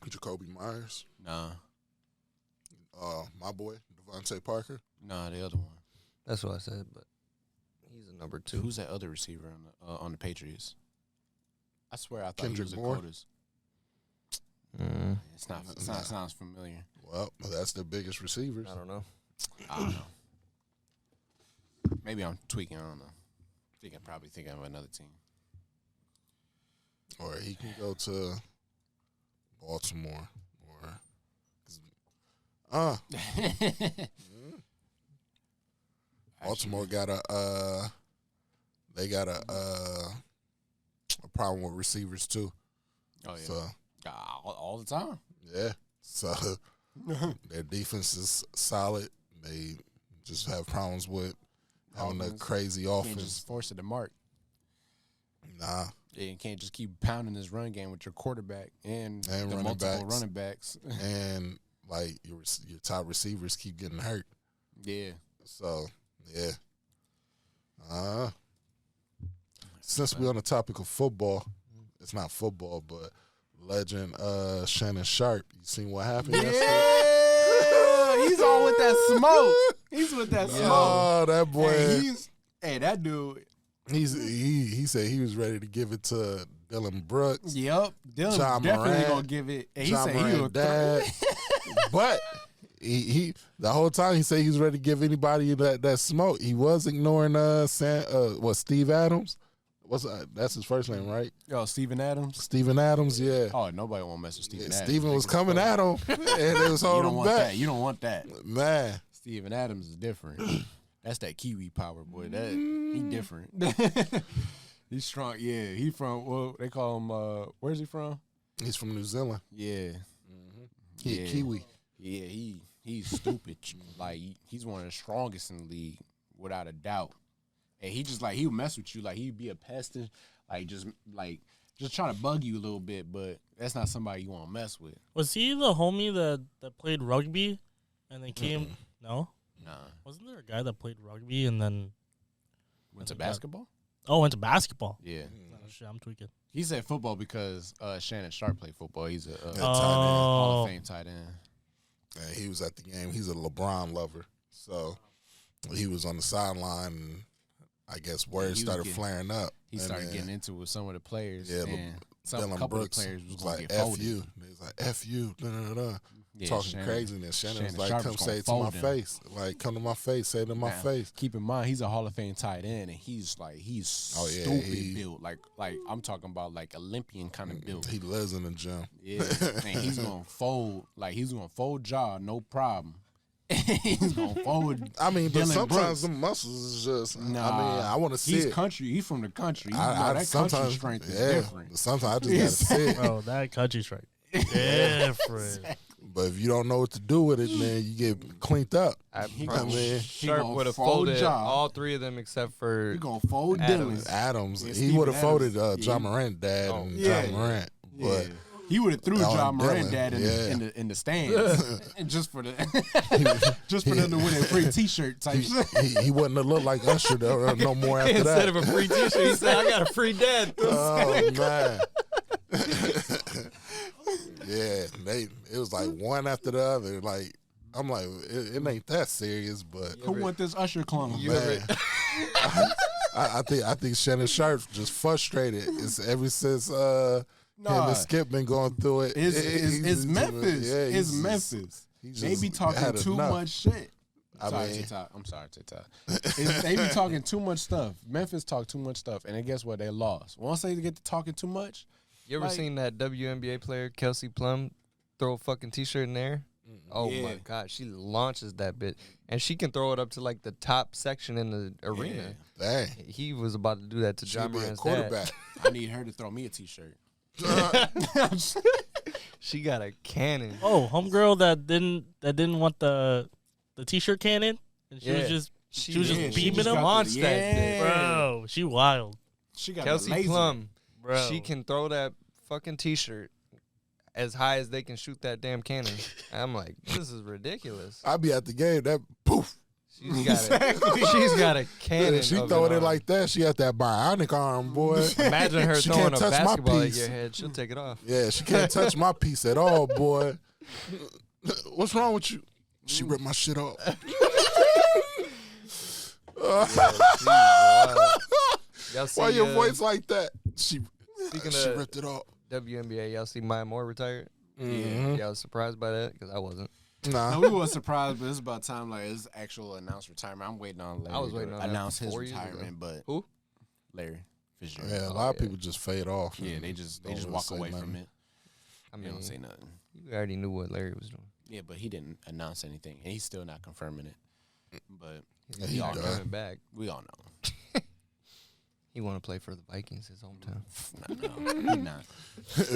Jacoby Myers.
Nah,
My boy, Devontae Parker.
nah, the other one.
That's what I said, but he's a number two.
Who's that other receiver on the Patriots? I swear I thought
Kendrick
he was
Moore?
a Codas. It's not. Sounds familiar.
Well, that's their biggest receivers.
I don't know.
I don't know. Maybe I'm tweaking. I don't know. I'm probably thinking of another team.
Or he can go to Baltimore. Or Baltimore got they got a problem with receivers too.
Oh yeah.
So
All the time.
yeah. So their defense is solid. They just have problems with having a crazy
You can't
offense.
just force it to mark.
Nah.
Yeah, you can't just keep pounding this run game with your quarterback and the
running
multiple
backs.
running backs.
And like your top receivers keep getting hurt.
Yeah.
So yeah. Since we're on the topic of football, it's not football, but legend Shannon Sharp. You seen what happened yesterday?
Yeah, he's all with that smoke. He's with that smoke.
Oh, that boy.
Hey, that dude.
He said he was ready to give it to Dylan Brooks.
Yep. Dylan
John
definitely
Morant,
gonna give it. And he
John
said he
Morant
would
dad. But he the whole time he said he was ready to give anybody that smoke. He was ignoring Steve Adams. That's his first name, right?
Yo, Steven Adams.
Steven Adams, yeah.
Oh, nobody won't mess with Steven Adams.
Steven was coming at him, and it was holding him back.
You don't want that.
Man,
Steven Adams is different. That's that Kiwi power, boy. That he different. He's strong. Yeah, he from. Well, they call him. Where's he from?
he's from New Zealand.
Yeah.
He a Kiwi.
Yeah, he's stupid. Like he's one of the strongest in the league, without a doubt. And he just he would mess with you, he'd be a pest and just trying to bug you a little bit, but that's not somebody you want to mess with.
Was he the homie that played rugby and then came? No,
Nah.
wasn't there a guy that played rugby and then
Went to basketball?
went to basketball?
Yeah.
Oh, shit, I'm tweaking.
He said football because Shannon Sharp played football. He's a
tight end.
Hall of Fame tight end.
And he was at the game. He's a LeBron lover, so he was on the sideline. And I guess words started flaring up.
He started getting into it with some of the players.
Yeah,
and
Dylan
couple
Brooks
of players was
was
gonna
like
get
"F
folded.
you." He was like "F you,"
Yeah,
talking
Shannon-
craziness. Shannon was like,
Sharp
"Come
was
say it to
gonna
my
fold him.
face. Like, come to my face. Say it to my
Now,
face."
Keep in mind, he's a Hall of Fame tight end, and he's stupid built. Like I'm talking about Olympian kind of built.
He lives in the gym.
Yeah, and he's gonna fold. He's gonna fold jaw, no problem. He's gonna fold.
I mean, but
Dylan
sometimes
Brooks.
the muscles is just.
Nah,
I mean, I want to see
he's
it.
country. He's from the country.
I
that country
sometimes,
strength is
yeah,
different.
but sometimes I just gotta see it.
Bro, that country's right. Different.
But if you don't know what to do with it, then you get cleaned up.
He
I mean,
Sharp
gonna
would have
fold
folded
John.
all three of them except for
He gonna fold
Adams.
Dylan.
Adams,
Yeah,
he
Steven
would have folded
Adams.
John Morant dad
Oh,
and
yeah.
John Morant,
Yeah.
but
He would have threw
Oh,
John Moran
Dylan,
dad
yeah.
in the stands, and just for them to win a free T-shirt type shit.
he wouldn't have looked like Usher though, no more after
instead
that.
of a free T-shirt, he said, "I got a free dad."
Oh man, yeah, it was like one after the other. Like I'm like, it ain't that serious, but
Who want this Usher clone?
man, I think Shannon Sharp just frustrated. It's ever since him and Skip been going through it.
It's Memphis.
Yeah,
It's Memphis.
he
They
just
be talking
had
too
enough.
much shit.
I mean-
TikTok. I'm sorry, TikTok. They be talking too much stuff. Memphis talk too much stuff, and then guess what? They lost. Once they get to talking too much,
You ever seen that WNBA player Kelsey Plum throw a fucking T-shirt in there? Oh
Yeah.
my God, she launches that bit, and she can throw it up to the top section in the arena.
Dang,
He was about to do that to
she
John
be a
Moran's
quarterback.
dad.
I need her to throw me a T-shirt.
She got a cannon.
Oh, homegirl that didn't want the T-shirt cannon, and she was
Yeah.
just She was just beaming
just
him.
launched that
yeah.
dick.
Bro, she wild.
She got
Kelsey
a laser.
Plum,
Bro.
she can throw that fucking t-shirt as high as they can shoot that damn cannon. I'm like, this is ridiculous.
I be at the game. That poof.
She's got a cannon.
She
of
throw
an
it
arm.
like that. She had that bionic arm, boy.
Imagine her
She
throwing
can't
a
touch my
basketball at
piece.
your head. She'll take it off.
Yeah, she can't touch my piece at all, boy. What's wrong with you? She ripped my shit off.
Y'all see,
Why your voice like that? She
Speaking
she
of
ripped it off.
WNBA, y'all see Maya Moore retired?
Mhm.
Y'all was surprised by that? Because I wasn't.
Nah.
No, we weren't surprised, but it's about time like his actual announced retirement. I'm waiting on Larry
I was waiting on
to
that
announce
for
his
4 years ago.
retirement, but
Who?
Larry Fitzgerald.
Yeah, a lot of people just fade off.
Yeah,
and
they just
don't really
walk
say
away from
nothing.
it.
I
They
mean,
don't say nothing.
you already knew what Larry was doing.
Yeah, but he didn't announce anything, and he's still not confirming it. But
Yeah,
He
he
all
done.
coming back.
we all know.
He want to play for the Vikings, his hometown.
No, he's not.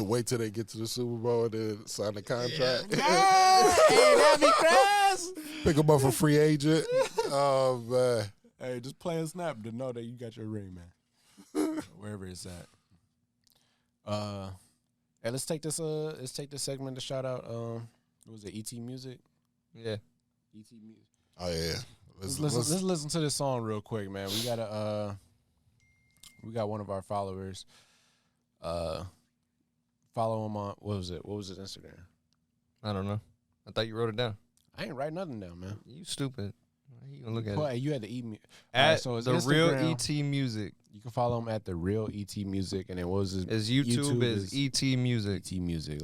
Wait till they get to the Super Bowl and then sign the contract.
Hey, that'd be crazy.
Pick him up for free agent. Oh man.
Hey, just play a snap to know that you got your ring, man. Wherever it's at. Hey, let's take this segment to shout out. What was it? ET Music.
Yeah.
ET Music.
Oh yeah.
Let's listen to this song real quick, man. We got one of our followers. Follow him on what was it Instagram?
I don't know. I thought you wrote it down.
I ain't write nothing down, man.
You stupid. Why you gonna look at
Well,
it?
hey, you had to eat me.
At
Alright, so it's
the real
Instagram.
ET Music.
You can follow him at the real ET Music, and then what was his
His YouTube is ET Music.
ET Music.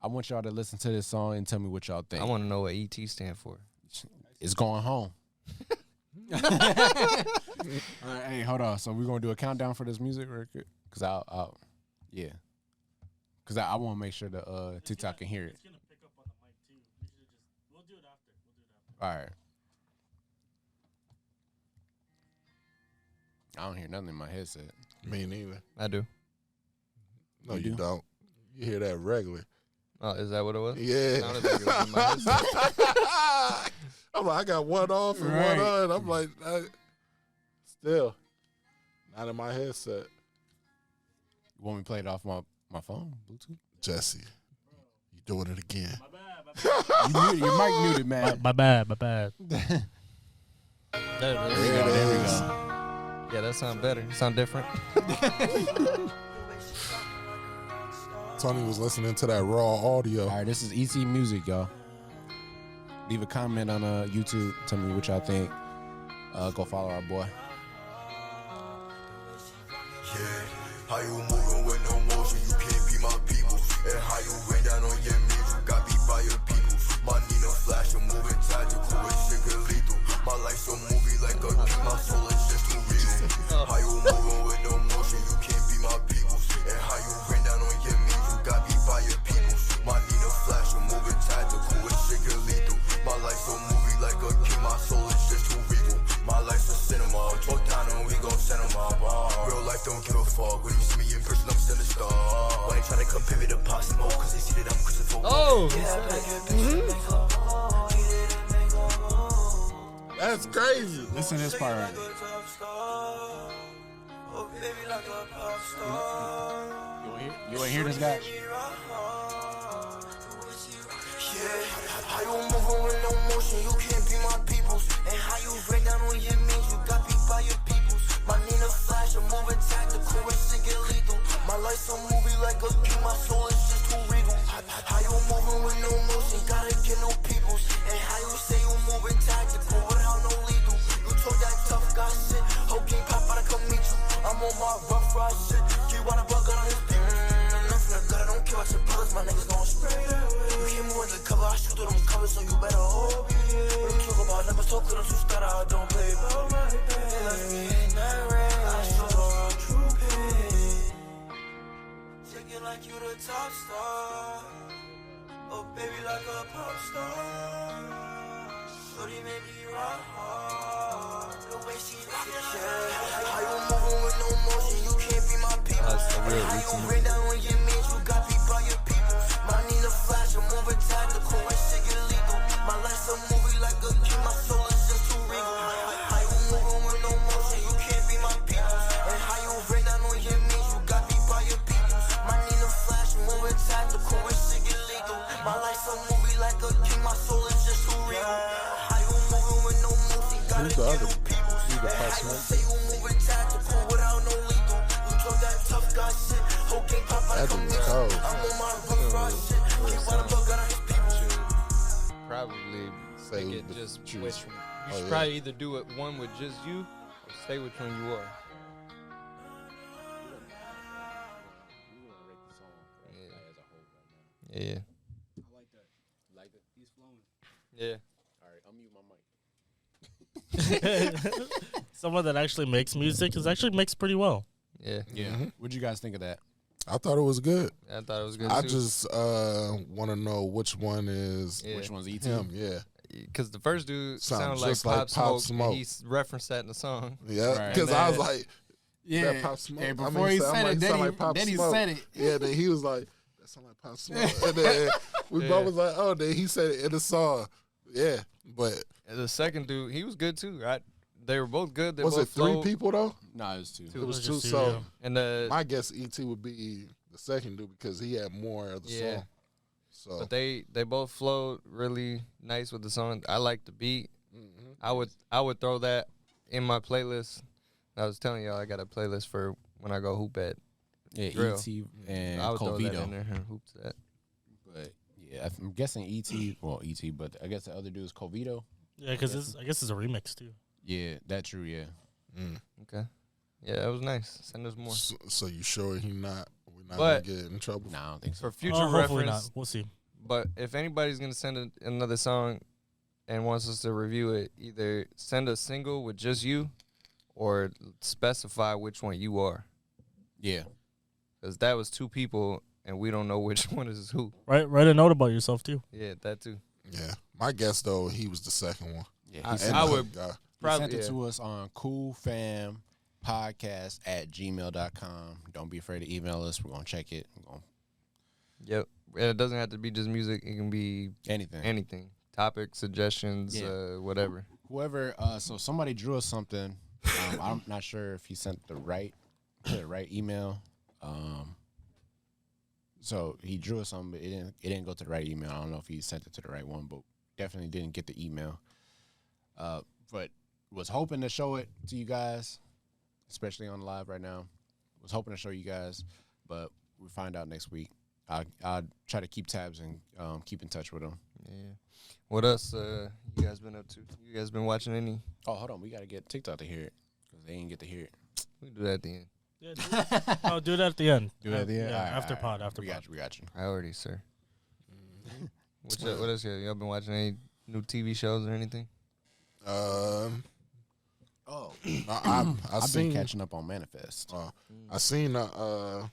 I want y'all to listen to this song and tell me what y'all think.
I want to know what ET stand for.
It's going home. All right, hey, hold on. So we're gonna do a countdown for this music record, cause I want to make sure the TikTok can hear it.
It's gonna pick up on the mic too. We'll do it after.
All right. I don't hear nothing in my headset.
Me neither.
I do.
No,
You
you
do?
don't. You hear that regularly.
Oh, is that what it was?
Yeah.
Sounded like it was in my headset.
I'm like, I got one off and
Right.
one on. I'm like, still not in my headset.
You want me to play it off my phone, Bluetooth?
Jesse, you doing it again.
Your mic muted, man.
My bad. There
There we go.
Yeah, that sound better. Sound different.
Tony was listening to that raw audio.
All right, this is ET Music, y'all. Leave a comment on YouTube. Tell me what y'all think. Go follow our boy.
Yeah, how you moving with no motion? You can't be my people. And how you rain down on your knees? You got beat by your people. My Nina flash, I'm moving tactical. This shit get lethal. My life's a movie like a game. My soul is just too real. How you moving with no motion? You can't be my people. And how you rain down on your knees? You got beat by your people. My Nina flash, I'm moving tactical. This shit get lethal. My life's a movie like a game. My soul is just too regal. My life's a cinema. Talk down and we gon' send them up. Real life don't give a fuck. When you see me in person, I'm still a star. Why you tryna come pay me the pot smoke? Cause they see that I'm crucified.
Oh!
That's crazy.
Listen to this part right here. You ain't hear this guy?
How you moving with no motion? You can't be my peoples. And how you break down on your means? You got beat by your peoples. My Nina flash, I'm moving tactical and shit get lethal. My life's a movie like a game. My soul is just too regal. How you moving with no motion? Gotta get no peoples. And how you say you moving tactical without no lethal? You talk that tough guy shit. Whole game pop out to come meet you. I'm on my rough ride shit. You wanna buck on his people? Nothing I got. I don't care about your brothers. My niggas gon' spray that way. You can't move undercover. I shoot through them covers, so you better hope. When you talk about numbers, talk to them, so start out. Don't play about my pain. They left me in that rain. I show the true pain. Take it like you the top star. Oh, baby, like a pop star. Shorty made me rock hard. The way she like it, yeah. How you moving with no motion? You can't be my people.
That's the real
How you
ET.
rain down on your means? You got beat by your people. My Nina flash, I'm moving tactical and shit get lethal. My life's a movie like a game. My soul is just too regal. by your peoples. And how you say you moving tactical without no lethal. We talk that tough guy shit. Whole game pop out
That
from
dude's
me.
cold.
I'm on my rough ride shit. Keep one of got his people.
Probably
Say
make it
the
just
choose.
which one. You
Oh,
should
yeah.
probably either do it one with just you or stay which one you are.
We want to rate the song right,
Yeah.
like, as a whole right now.
Yeah.
I like that.
Like it?
He's flowing.
Yeah.
All right, I'll mute my mic.
Someone that actually makes music actually makes pretty well.
Yeah.
Yeah.
Mhm.
What'd you guys think of that?
I thought it was good.
I thought it was good
I
too.
just want to know which one is
Yeah.
Which one's ET?
him. Yeah,
Because the first dude
Sounds
sounded like
just like
Pop
Pop
Smoke,
Smoke.
and he referenced that in the song.
yeah.
Right.
Because I was like,
Yeah.
that Pop Smoke.
And
I mean,
before he
I'm
said
like,
it,
sound like Pop
then he
Smoke.
said it.
Yeah, then he was like, that sound like Pop Smoke. And then we
Yeah.
both was like, oh, then he said it in the song. Yeah, but
And the second dude, he was good too, right? They were both good. They
was
both
it 3
flowed.
people though?
No, it was two.
Two.
It was
was
2.
just 2,
So
yeah.
And the
my guess, ET would be the second dude because he had more of the
Yeah.
song. So
but they both flowed really nice with the song. I like the beat.
mhm.
I would throw that in my playlist. I was telling y'all I got a playlist for when I go hoop at.
Yeah,
Drill.
ET and
I would throw that in
Colvito.
there and hoop to that.
But yeah, I'm guessing ET. Well, ET, but I guess the other dude is Colvito.
Yeah, because I guess it's a remix too.
Yeah, that's true. Yeah.
Mm.
Okay. Yeah, that was nice. Send us more.
So you sure we're not
But-
gonna get in trouble?
No, I don't think so.
For future
Hopefully
reference,
not. We'll see.
but if anybody's going to send another song and wants us to review it, either send a single with just you or specify which one you are.
Yeah.
Because that was 2 people and we don't know which one is who.
Write a note about yourself too.
Yeah, that too.
Yeah, my guess though, he was the second one.
Yeah.
I-
He sent,
I
the
would-
hook guy.
Probably,
he sent it
yeah.
to us on coolfampodcast@gmail.com. Don't be afraid to email us. We're gonna check it. We're gonna
Yep. And it doesn't have to be just music. It can be
anything.
anything. Topic, suggestions,
Yeah.
whatever.
Whoever. So somebody drew us something. I'm not sure if he sent the right email. So he drew us something, but it didn't go to the right email. I don't know if he sent it to the right one, but definitely didn't get the email. But was hoping to show it to you guys, especially on live right now. Was hoping to show you guys, but we'll find out next week. I'll try to keep tabs and keep in touch with them.
Yeah. What else you guys been up to? You guys been watching any?
Oh, hold on. We got to get TikTok to hear it because they didn't get to hear it.
We can do that at the end.
Yeah, do it at the end.
Do it at the end?
Yeah,
All right,
after
all
pod.
right.
After
We
pod.
got you. We got you.
Priorities, sir. What else? Y'all been watching any new TV shows or anything?
Oh,
I've
I've
seen
been catching up on Manifest.
I seen a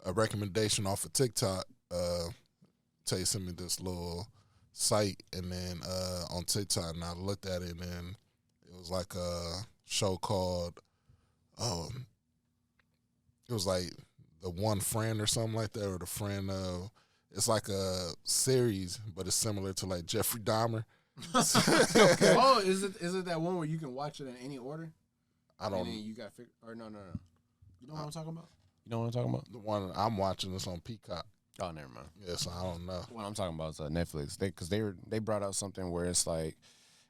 recommendation off of TikTok. Tay sent me this little site, and then on TikTok, and I looked at it, and then it was like a show called, it was like The One Friend or something like that, or The Friend of. It's like a series, but it's similar to like Jeffrey Dahmer.
Oh, is it that one where you can watch it in any order?
I
And
don't.
then you got or no. You know what I'm talking about? You know what I'm talking about?
The one I'm watching is on Peacock.
Oh, never mind.
Yeah, so I don't know.
What I'm talking about is Netflix. They brought out something where it's like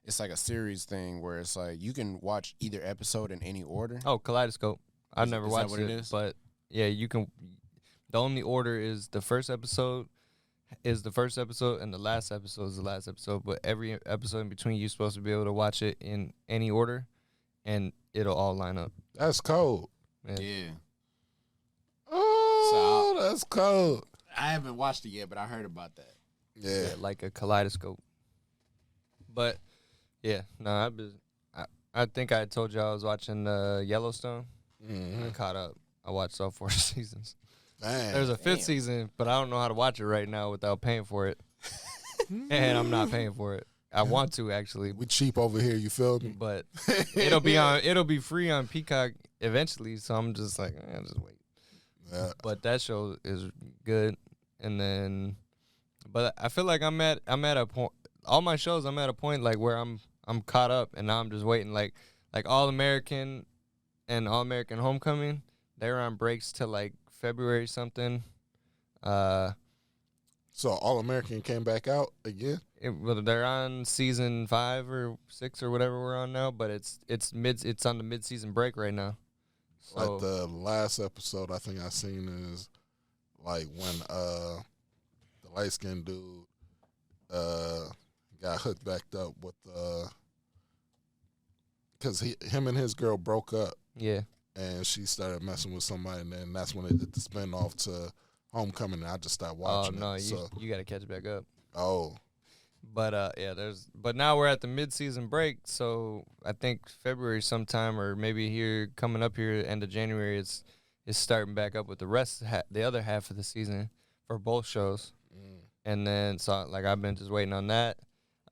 a series thing where it's like you can watch either episode in any order.
Oh, Kaleidoscope. I've never
is that
watched
what
it,
it is?
but yeah, you can. The only order is the first episode is the first episode, and the last episode is the last episode. But every episode in between, you're supposed to be able to watch it in any order, and it'll all line up.
That's cold.
Yeah.
Oh, that's cold.
I haven't watched it yet, but I heard about that.
Yeah.
Like a kaleidoscope. But yeah, no, I think I told you I was watching Yellowstone.
Mm-hmm.
I caught up. I watched all 4 seasons.
Dang.
There's a 5th season, but I don't know how to watch it right now without paying for it. And I'm not paying for it. I want to actually,
We cheap over here, you feel me?
but it'll be free on Peacock eventually. So I'm just like, I'll just wait.
Yeah.
But that show is good. And then, but I feel like I'm at a point. All my shows, I'm at a point like where I'm caught up, and now I'm just waiting. Like All American and All American Homecoming, they're on breaks till like February something.
So All American came back out again.
Well, they're on season 5 or 6 or whatever we're on now, but it's on the mid-season break right now. So,
Like the last episode I think I seen is like when the light skinned dude got hooked back up with because him and his girl broke up.
Yeah.
And she started messing with somebody, and then that's when they did the spinoff to Homecoming, and I just stopped watching
no,
it.
you got to catch back up.
Oh.
But but now we're at the mid-season break, so I think February sometime, or maybe here coming up here end of January, it's starting back up with the other half of the season for both shows. And then so like I've been just waiting on that.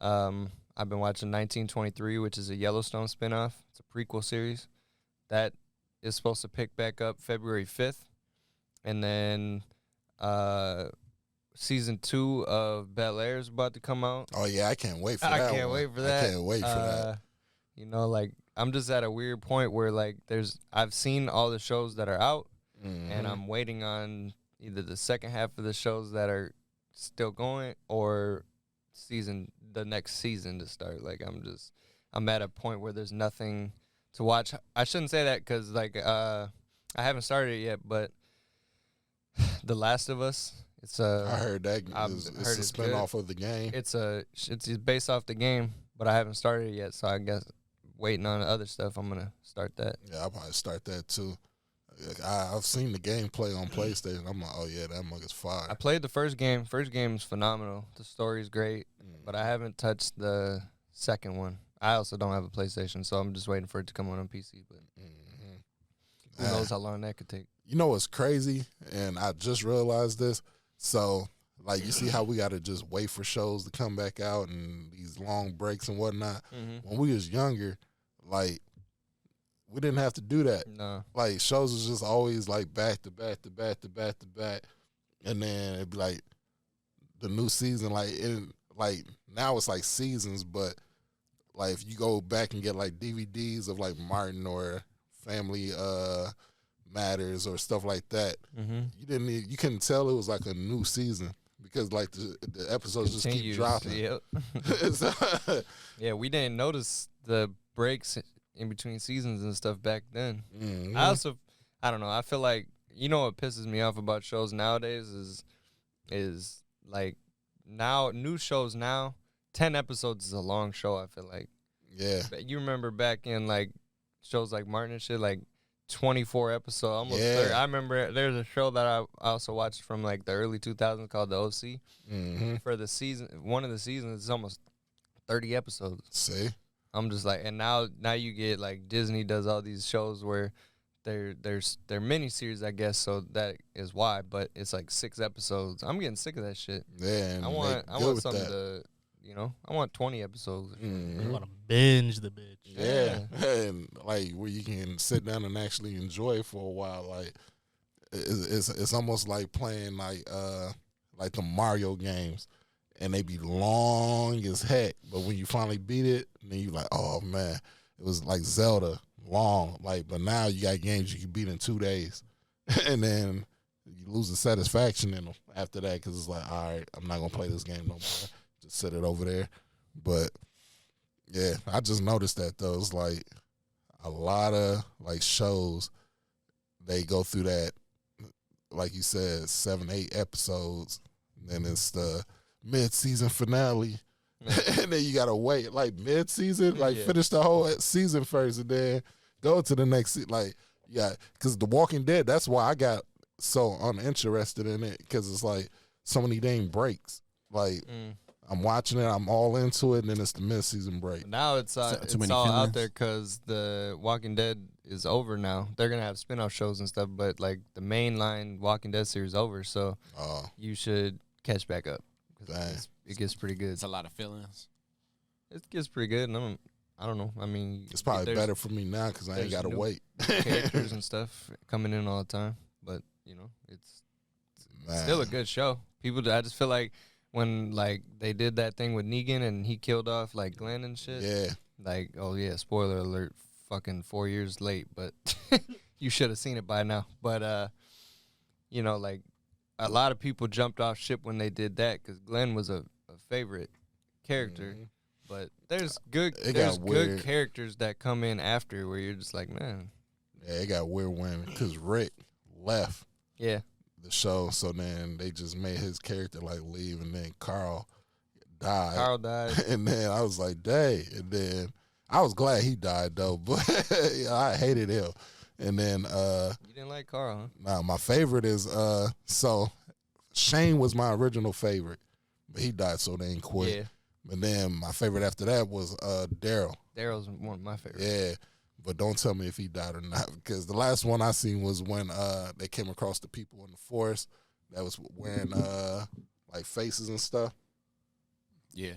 I've been watching 1923, which is a Yellowstone spinoff. It's a prequel series that is supposed to pick back up February 5th, and then season 2 of Bel Air is about to come out.
Oh yeah, I can't wait for that.
I can't wait for that.
I can't wait for that.
You know, like I'm just at a weird point where like I've seen all the shows that are out, and I'm waiting on either the second half of the shows that are still going or the next season to start. Like I'm at a point where there's nothing to watch. I shouldn't say that because like I haven't started it yet, but The Last of Us.
I heard that it's a spinoff of the game.
It's based off the game, but I haven't started it yet. So I guess waiting on other stuff. I'm gonna start that.
Yeah, I'll probably start that too. I've seen the gameplay on PlayStation. I'm like, oh yeah, that mug is fire.
I played the first game. First game's phenomenal. The story's great, but I haven't touched the second one. I also don't have a PlayStation, so I'm just waiting for it to come on PC. But who knows how long that could take?
You know what's crazy? And I just realized this. So, like, you see how we got to just wait for shows to come back out and these long breaks and whatnot. When we was younger, like, we didn't have to do that.
No.
Like, shows was just always, like, back to back to back to back to back. And then it'd be, like, the new season. Like, now it's, like, seasons. But, like, if you go back and get, like, DVDs of, like, Martin or Family Matters or stuff like that, you couldn't tell it was, like, a new season. Because, like, the episodes just keep dropping.
Yep. Yeah, we didn't notice the breaks in between seasons and stuff back then. I don't know. I feel like, you know what pisses me off about shows nowadays is like now new shows now 10 episodes is a long show. I feel like,
yeah.
But you remember back in like shows like Martin and shit, like 24 episodes, almost 30. I remember there's a show that I also watched from like the early 2000s called The OC. For the season, one of the seasons, it's almost 30 episodes.
See.
I'm just like, and now you get like Disney does all these shows where they're miniseries, I guess, so that is why. But it's like 6 episodes. I'm getting sick of that shit.
Yeah,
I want something to, I want 20 episodes.
I want to binge the bitch.
Yeah, and like where you can sit down and actually enjoy it for a while. Like it's almost like playing like the Mario games. And they be long as heck, but when you finally beat it, then you like, oh man, it was like Zelda, long. Like, but now you got games you can beat in 2 days, and then you lose the satisfaction in them after that because it's like, all right, I'm not gonna play this game no more. Just set it over there. But yeah, I just noticed that though. It's like a lot of like shows, they go through that, like you said, 7-8 episodes, and then it's the mid-season finale, and then you gotta wait like mid-season, like finish the whole season first, and then go to the next. Like, yeah, because The Walking Dead. That's why I got so uninterested in it because it's like so many dang breaks. Like, I'm watching it, I'm all into it, and then it's the mid-season break.
Now it's all out there because The Walking Dead is over now. They're gonna have spin-off shows and stuff, but like the mainline Walking Dead series is over, so you should catch back up. It gets pretty good.
It's a lot of feelings.
It gets pretty good, and I don't know. I mean,
it's probably better for me now because I ain't got to wait.
Characters and stuff coming in all the time, but it's still a good show. I just feel like when like they did that thing with Negan and he killed off like Glenn and shit.
Yeah.
Like, oh yeah, spoiler alert, fucking 4 years late, but you should have seen it by now. But like a lot of people jumped off ship when they did that because Glenn was a favorite character.
Mhm.
But there's good characters that come in after where you're just like, man.
Yeah, it got weird when because Rick left
Yeah.
the show, so then they just made his character like leave, and then Carl died. And then I was like, dang. And then I was glad he died though, but I hated him. And then
you didn't like Carl, huh?
Nah, my favorite is so Shane was my original favorite, but he died, so they ain't quit.
Yeah.
But then my favorite after that was Daryl.
Daryl's one of my favorites.
Yeah. But don't tell me if he died or not, because the last one I seen was when they came across the people in the forest that was wearing like faces and stuff.
Yeah.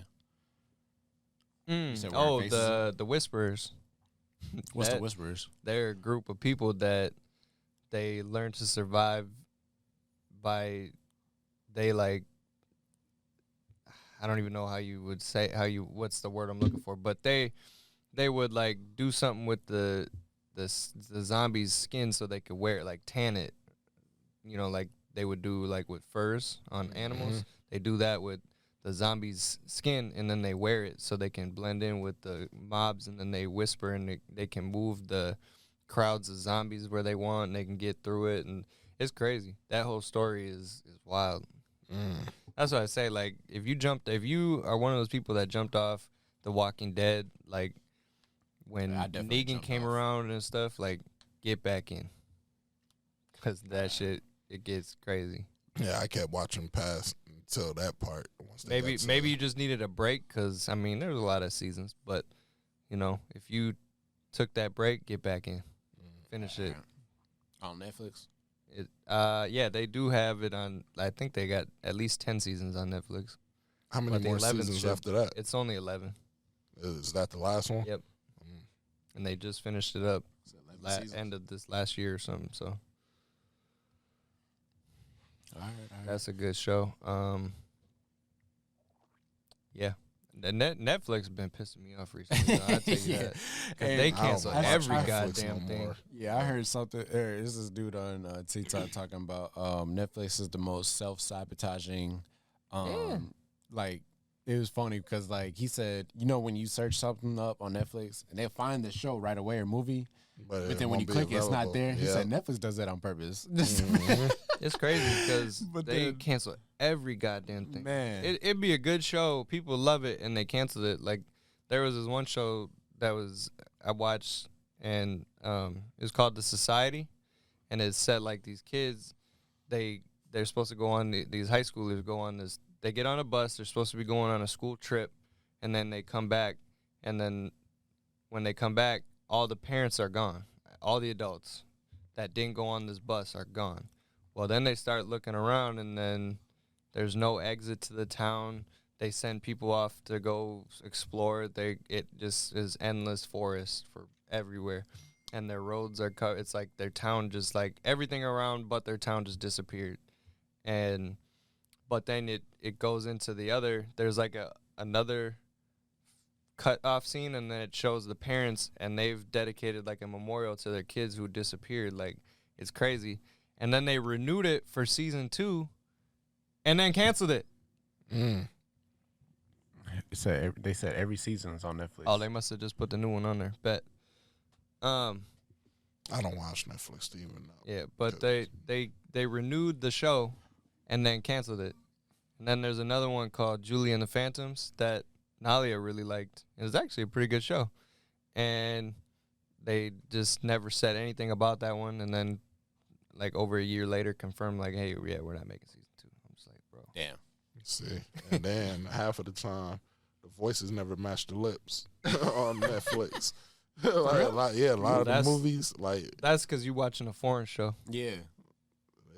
Oh, the Whisperers.
What's the Whisperers?
They're a group of people that they learn to survive by I don't even know how you would say what's the word I'm looking for, but they would like do something with the zombie's skin so they could wear it, like tan it, like they would do like with furs on animals. They do that with the zombie's skin, and then they wear it so they can blend in with the mobs, and then they whisper, and they can move the crowds of zombies where they want, and they can get through it, and it's crazy. That whole story is wild. That's what I say. Like, if you are one of those people that jumped off The Walking Dead, like when Negan came around and stuff, like, get back in, because that shit, it gets crazy.
Yeah, I kept watching past until that part.
Maybe you just needed a break, because I mean there's a lot of seasons, but if you took that break, get back in, finish it
on Netflix.
Yeah, they do have it on. I think they got at least 10 seasons on Netflix.
How many more seasons after that?
It's only 11.
Is that the last one?
Yep. And they just finished it up end of this last year or something. So
all right.
That's a good show. Yeah. The Netflix has been pissing me off recently. I'll tell you that. Because they cancel every goddamn thing.
Yeah, I heard something. This is dude on TikTok talking about Netflix is the most self-sabotaging. Like, it was funny because, like, he said, when you search something up on Netflix and they'll find the show right away or movie, but then when you click it, it's not there. He said Netflix does that on purpose.
It's crazy because they cancel every goddamn thing.
Man.
It'd be a good show. People love it, and they canceled it. Like, there was this one show that I watched, and it was called The Society, and it said, like, these kids, they're supposed to go on, these high schoolers go on this, they get on a bus, they're supposed to be going on a school trip, and then they come back, and then when they come back, all the parents are gone. All the adults that didn't go on this bus are gone. Well, then they start looking around, and then there's no exit to the town. They send people off to go explore. It just is endless forest for everywhere, and their roads are cut. It's like their town just like everything around, but their town just disappeared. But then it goes into the other. There's like another cut off scene, and then it shows the parents, and they've dedicated like a memorial to their kids who disappeared. Like, it's crazy. And then they renewed it for season 2, and then canceled it.
They said every season is on Netflix.
Oh, they must have just put the new one on there. Bet.
I don't watch Netflix to even know.
Yeah, but they renewed the show, and then canceled it. And then there's another one called Julie and the Phantoms that Nalia really liked. It was actually a pretty good show. And they just never said anything about that one. And then, like, over a year later, confirmed, like, hey, yeah, we're not making season 2. I'm just like, bro.
Damn.
See, and then half of the time, the voices never match the lips on Netflix. A lot of the movies, like...
That's because you're watching a foreign show.
Yeah.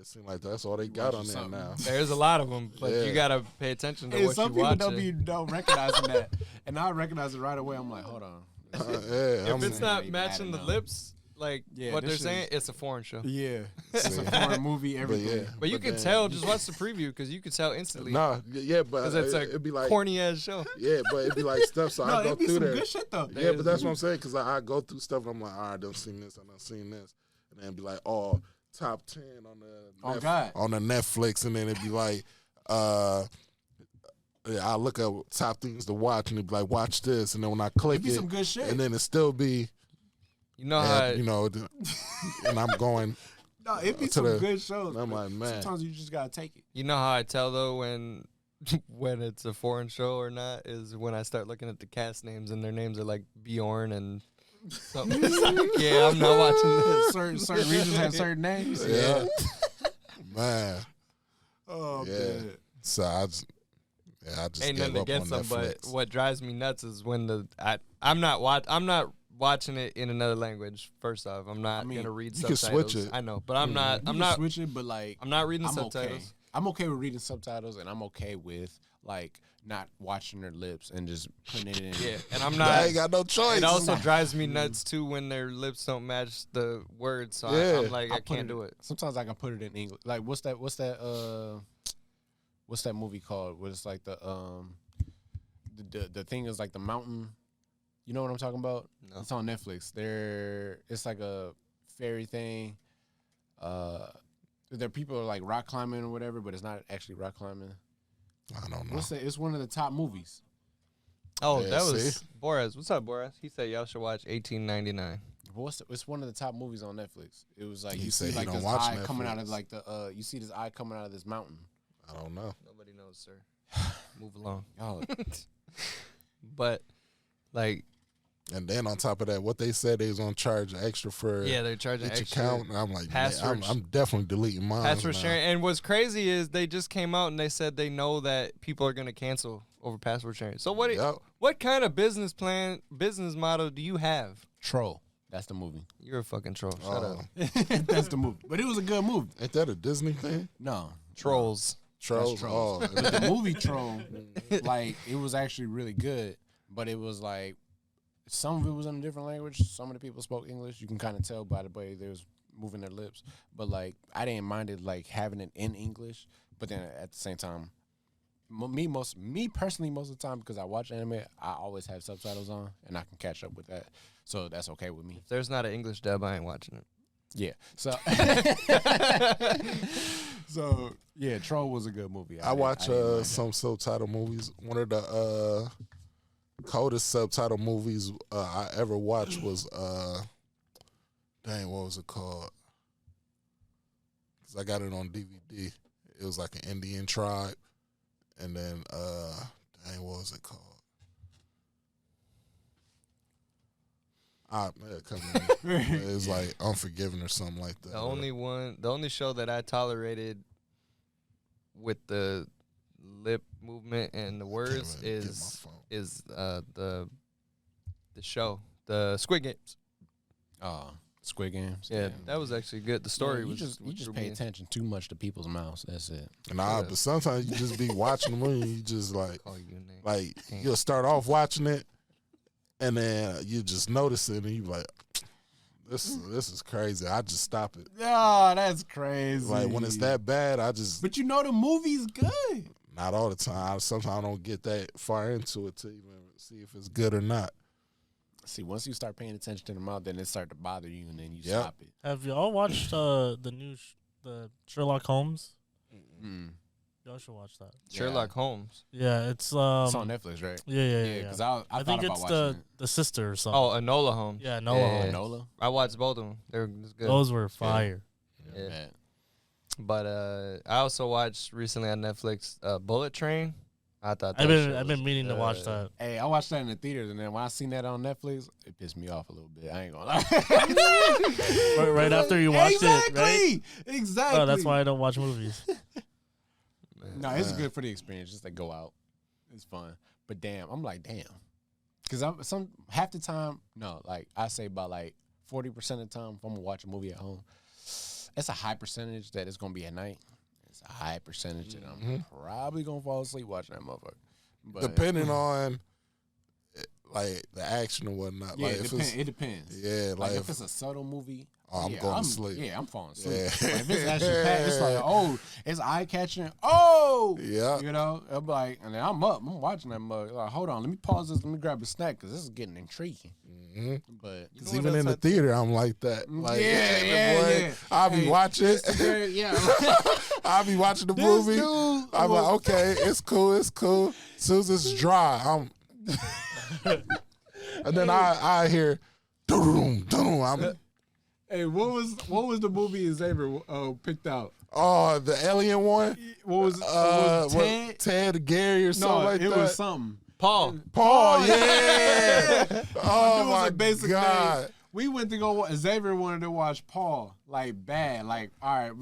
It seems like that's all they got on there now.
There's a lot of them, but you got to pay attention to what you're watching.
Some people don't recognize that. And I recognize it right away. I'm like, hold on.
If it's not matching the lips, like what they're saying, it's a foreign show.
Yeah. It's a foreign movie, everything.
But you can tell, just watch the preview, because you can tell instantly.
But
it'd be like corny-ass show.
Yeah, but it'd be like stuff, so I go through there.
Good shit, though.
Yeah, but that's what I'm saying, because I go through stuff, and I'm like, all right, I done seen this, I done seen this. And then be like, oh, top 10 on the
God.
on the Netflix, and then it'd be like, I look up top things to watch, and it'd be like, watch this, and then when I click
It'd be
it,
some good shit.
and then it still be,
You know how
and I'm going.
No, it'd be
to
some
the-
good shows.
I'm
but
like, man.
sometimes you just gotta take it.
You know how I tell though when it's a foreign show or not is when I start looking at the cast names and their names are like Bjorn and something. It's like, yeah, I'm not watching this.
Certain regions have certain names.
Yeah, man.
Oh
Yeah.
man.
So I just
Ain't
gave
nothing
up
against
on
them, but
Netflix.
what drives me nuts is when I'm not watching it in another language. First off, I'm not gonna read
you can
subtitles.
switch it.
I know, but I'm not.
You
I'm
can
not.
switch it, but like
I'm not reading
I'm
subtitles.
okay. I'm okay with reading subtitles, and I'm okay with like not watching their lips and just putting it in.
Yeah, and I'm
I
not.
ain't got no choice.
It also drives me nuts too when their lips don't match the words. So
Yeah.
I'm like, I can't do it.
Sometimes I can put it in English. Like what's that movie called? Where it's like the thing is like the mountain. You know what I'm talking about?
No.
It's on Netflix. It's like a fairy thing. There people are like rock climbing or whatever, but it's not actually rock climbing.
I don't know.
It's one of the top movies.
Oh,
Yeah,
that was
see?
Boraz. What's up, Boraz? He said y'all should watch 1899.
It's one of the top movies on Netflix. It was like
He
you
said
see
he
like
don't
this
watch
eye coming out of
Netflix.
like the you see this eye coming out of this mountain.
I don't know.
Nobody knows, sir. Move along.
Oh,
But like,
And then on top of that, what they said they was gonna charge extra for
yeah, they're charging
each
extra.
account. And I'm like, man,
password
I'm definitely deleting mine.
Password
now.
sharing. And what's crazy is they just came out and they said they know that people are gonna cancel over password sharing. So
Yep.
what kind of business model do you have?
Troll. That's the movie.
You're a fucking troll. Shut
Oh.
up.
That's the movie. But it was a good movie.
Ain't that a Disney thing?
No.
Trolls.
Trolls.
Trolls.
Oh,
But the movie Troll, like, it was actually really good. But it was like, some of it was in a different language. Some of the people spoke English. You can kind of tell by the way they was moving their lips. But, like, I didn't mind it, like, having it in English. But then at the same time, me personally, most of the time, because I watch anime, I always have subtitles on, and I can catch up with that. So that's okay with me.
If there's not an English dub, I ain't watching it.
Yeah. So, yeah, Troll was a good movie.
I watch
didn't mind that.
some subtitle movies. One of the coldest subtitle movies I ever watched was what was it called? Because I got it on DVD. It was like an Indian tribe, and then what was it called? It was like Unforgiven or something like that.
The only show that I tolerated with the lip movement and the words
even get my phone.
is the show, the Squid Games.
Squid Games.
Yeah, that was actually good. The story
you
was
just
drew
pay
me in.
attention too much to people's mouths. That's it.
Nah, but sometimes you just be watching the movie and you just like
Call you a name.
Like
Damn.
you'll start off watching it, and then you just notice it, and you like, this is crazy. I just stop it.
Oh, that's crazy.
Like when it's that bad, I just
But you know the movie's good.
not all the time. Sometimes I don't get that far into it to even see if it's good or not.
See, once you start paying attention to the mouth, then it start to bother you, and then you
Yep.
stop it.
Have y'all watched the the Sherlock Holmes?
Mm.
Y'all should watch that.
Sherlock Holmes.
Yeah, it's
It's on Netflix, right?
yeah.
Because I
I
thought
think
about
it's
watching
the sister or something.
Oh, Enola Holmes.
yeah, no,
Yeah.
it. Nola.
I watched both of them. They were good.
those were fire.
Yeah.
Man.
But I also watched recently on Netflix Bullet Train. I thought that
I've
shit
been
was
meaning to watch
good.
that.
Hey, I watched that in the theaters, and then when I seen that on Netflix, it pissed me off a little bit. I ain't gonna lie.
Right after you watched it, right?
Exactly.
Oh, that's why I don't watch movies.
No, it's good for the experience. Just to go out, it's fun. But damn, I'm like, damn, because half the time, no, like I say about like 40% of the time, if I'm gonna watch a movie at home, it's a high percentage that it's gonna be at night. It's a high percentage that I'm probably gonna fall asleep watching that motherfucker. But
Depending on, like the action and whatnot.
Yeah,
like
it depends.
Yeah,
Like if it's a subtle movie.
I'm going to sleep.
Yeah, I'm falling asleep.
Yeah.
Like, if it's action packed, it's like, oh, it's eye catching. Oh,
Yeah.
you know, I'm like, and then I'm up, I'm watching that mug. Like, hold on, let me pause this, let me grab a snack because this is getting intriguing.
Mm-hmm.
But
Cause even in the theater, I'm like that. Like,
yeah.
I'll be watching.
Yeah,
I'll be watching the movie. I'm like, okay, it's cool. As soon as it's dry, and then I hear, doo-doo-doo, doo-doo. I'm.
Hey, what was the movie Xavier picked out?
Oh, the alien one.
What was Ted?
Ted, Gary, or something like that.
It was something.
Paul, yeah. Oh my God.
Name. We went to go. Xavier wanted to watch Paul, like bad, like all right.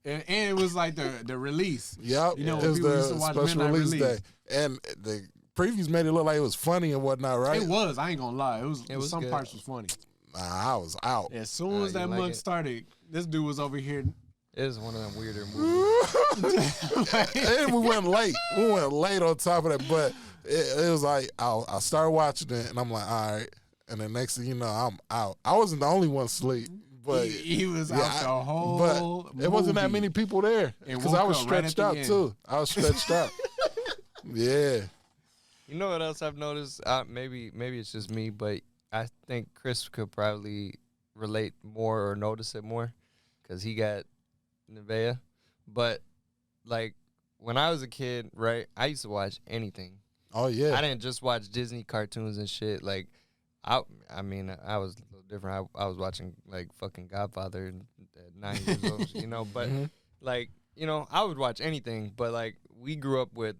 And it was like the release.
Yep,
you know,
it was
people used to
the
watch
special
Midnight
release day, and the previews made it look like it was funny and whatnot, right?
It was. I ain't gonna lie. It was some
good.
parts was funny.
Nah, I was out.
As soon as that mug started, this dude was over here.
It was one of them weirder movies.
And we went late. We went late on top of that, but it was like I started watching it, and I'm like, all right. And the next thing you know, I'm out. I wasn't the only one asleep, but
he was out the whole.
But it wasn't that many people there because I was stretched out too. I was stretched out. Yeah.
You know what else I've noticed? Maybe it's just me, but I think Chris could probably relate more or notice it more because he got Nevaeh. But, like, when I was a kid, right, I used to watch anything.
Oh, yeah.
I didn't just watch Disney cartoons and shit. Like, I mean, I was a little different. I was watching, like, fucking Godfather at 9 years old, you know. But, like, you know, I would watch anything. But, like, we grew up with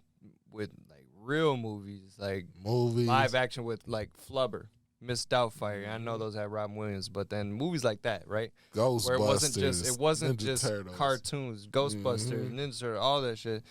like, real movies, like live action with, like, Flubber. Miss Doubtfire. I know those had Robin Williams, but then movies like that, right?
Ghostbusters. Where
it wasn't
Ninja
just
Turtles.
Cartoons, Ghostbusters, Ninja Turtles, all that shit.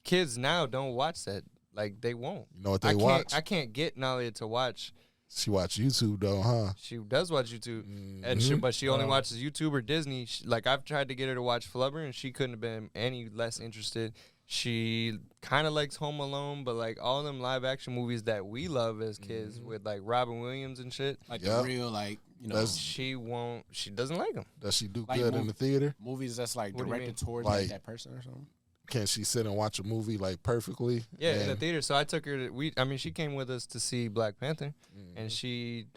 Kids now don't watch that. Like, they won't.
You know what they watch?
I can't get Nalia to watch.
She watch YouTube though, huh?
She does watch YouTube, and but she only watches YouTube or Disney. Like, I've tried to get her to watch Flubber, and she couldn't have been any less interested. She kind of likes Home Alone, but, like, all them live action movies that we love as kids with, like, Robin Williams and shit.
Like the real, like, you know.
She doesn't like them.
Does she do
like
good in the theater?
Movies that's, like, directed towards
like
that person or something?
Can she sit and watch a movie, like, perfectly?
Yeah, in the theater. So I took her to, she came with us to see Black Panther, and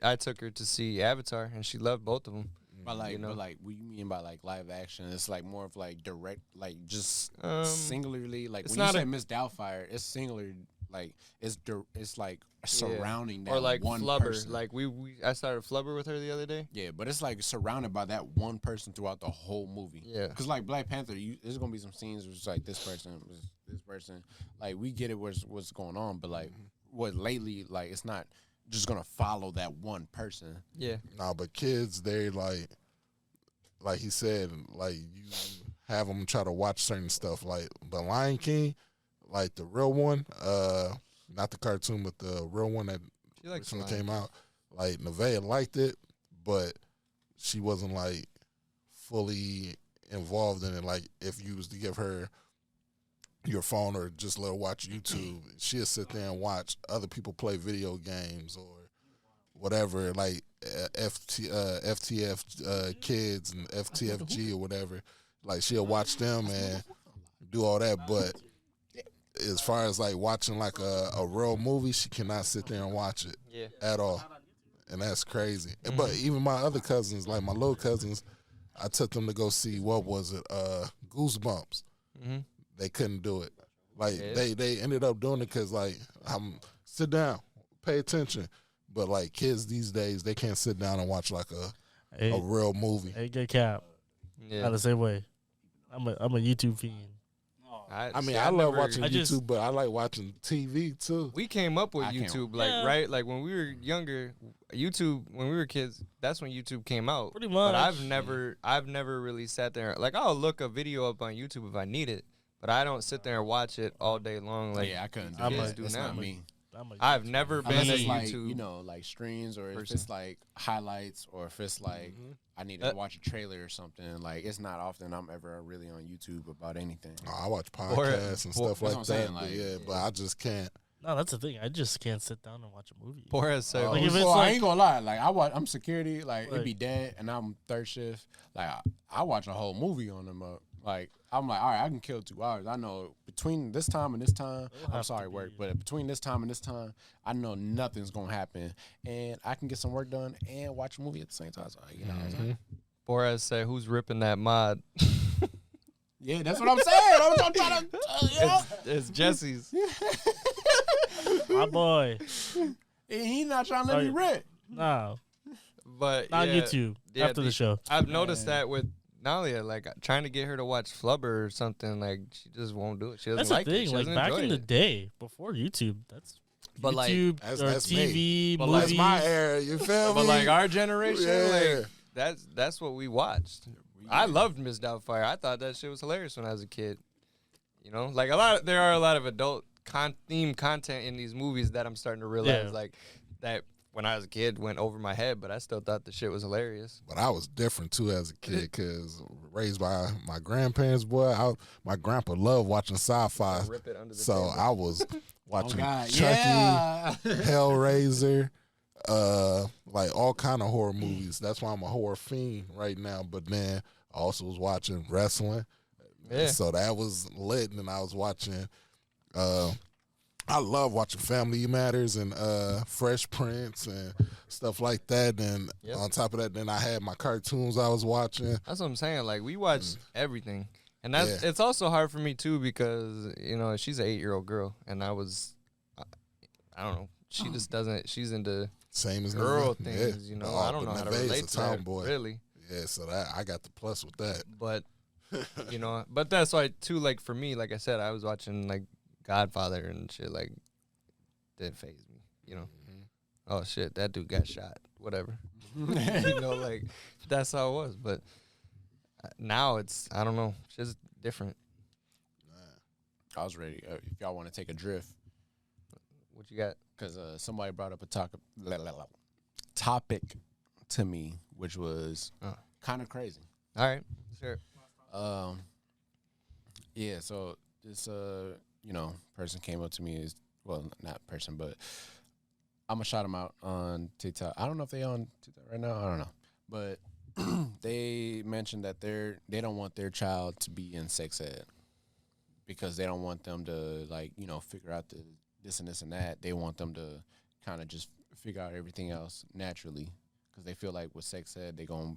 I took her to see Avatar, and she loved both of them.
But like,
you know?
but like, what you mean by like live action? It's like more of like direct, like just singularly. Like when you say Miss Doubtfire, it's singular. Like it's like surrounding that
or like
one
Flubber.
person.
Like I started Flubber with her the other day.
Yeah, but it's like surrounded by that one person throughout the whole movie.
Yeah,
because like Black Panther, there's gonna be some scenes where it's like this person. Like we get it, what's going on, but like what lately, like it's not just gonna follow that one person.
Yeah.
Nah, but kids, they like he said, like you have them try to watch certain stuff. Like the Lion King, like the real one, not the cartoon, but the real one that recently came out. Like Nevaeh liked it, but she wasn't like fully involved in it. Like if you was to give her your phone or just let her watch YouTube, she'll sit there and watch other people play video games or whatever, like FTF kids and FTFG or whatever. Like she'll watch them and do all that, but as far as like watching like a real movie, she cannot sit there and watch it at all, and that's crazy. But even my other cousins, like my little cousins, I took them to go see Goosebumps. They couldn't do it. Like they ended up doing it because like sit down, pay attention. But like kids these days, they can't sit down and watch like a real movie.
Hey, good cap. Yeah, the same way. I'm a YouTube fiend.
I mean, I love watching YouTube, but I like watching TV too.
We came up with YouTube, right? Like when we were younger, YouTube. When we were kids, that's when YouTube came out.
Pretty much.
But I've never really sat there. Like I'll look a video up on YouTube if I need it, but I don't sit there and watch it all day long. Like
I couldn't do
that.
That's not me.
I've never been a
like,
YouTube,
you know, like streams or if it's like highlights or if it's like I need to watch a trailer or something. Like it's not often I'm ever really on YouTube about anything.
I watch podcasts and stuff like that. But I just can't.
No, that's the thing. I just can't sit down and watch a movie.
Poor as say.
Like, if it's
I
like-
ain't gonna lie. Like I'm security. Like it
Right.
be dead, and I'm third shift. Like I watch a whole movie on them. Like I'm like, all right, I can kill 2 hours. I know between this time and this time.
It'll
I'm
have
sorry,
to
work,
be-
but between this time and this time, I know nothing's gonna happen, and I can get some work done and watch a movie at the same time. So you know, what I'm saying?
Poor as say, who's ripping that mod?
Yeah, that's what I'm saying. I'm trying to, you know,
It's Jesse's.
My boy.
he not trying to let me rip.
No.
But
Not
yeah,
YouTube.
yeah,
After the show.
I've noticed that with Nalia, like trying to get her to watch Flubber or something, like she just won't do it. She doesn't
That's
like
the thing.
it. She
Like
doesn't
back
enjoy
in the
it.
day, before YouTube, that's
But, like,
YouTube
That's-
or
that's
TV,
me.
But, like,
That's
movies.
my era. You feel
But
me?
like our generation,
Yeah.
like that's what we watched. I loved Miss Doubtfire. I thought that shit was hilarious when I was a kid. You know, like there are a lot of adult theme content in these movies that I'm starting to realize,
Yeah.
like that when I was a kid went over my head, but I still thought the shit was hilarious.
But I was different too as a kid because raised by my grandparents, boy. My grandpa loved watching sci-fi,
Rip it under the
so
table.
I was
Oh
watching
God,
Chucky,
yeah.
Hellraiser, like all kind of horror movies. That's why I'm a horror fiend right now. But then I also was watching wrestling,
Yeah.
so that was lit. And I was watching. I love watching Family Matters and Fresh Prince and stuff like that. And
Yep.
on top of that, then I had my cartoons I was watching.
That's what I'm saying. Like we watch everything, and that's it's also hard for me too because you know she's an 8-year-old girl, and I don't know. She just doesn't. She's into
Same as
girl
Neve-
things, you know. I don't know how to relate to that, really.
Yeah, so that I got the plus with that.
But you know, but that's why too. Like for me, like I said, I was watching like Godfather and shit. Like didn't faze me, you know. Oh shit, that dude got shot. Whatever, you know, like that's how it was. But now it's I don't know, it's just different.
I was ready. If y'all want to take a drift,
What you got?
because somebody brought up a topic to me, which was kind of crazy.
All right, sure.
Yeah. So this person came up to me. Not person, but I'm gonna shout them out on TikTok. I don't know if they on TikTok right now. I don't know, but they mentioned that they don't want their child to be in sex ed because they don't want them to figure out this and this and that. They want them to kind of just figure out everything else naturally because they feel like with sex ed they gonna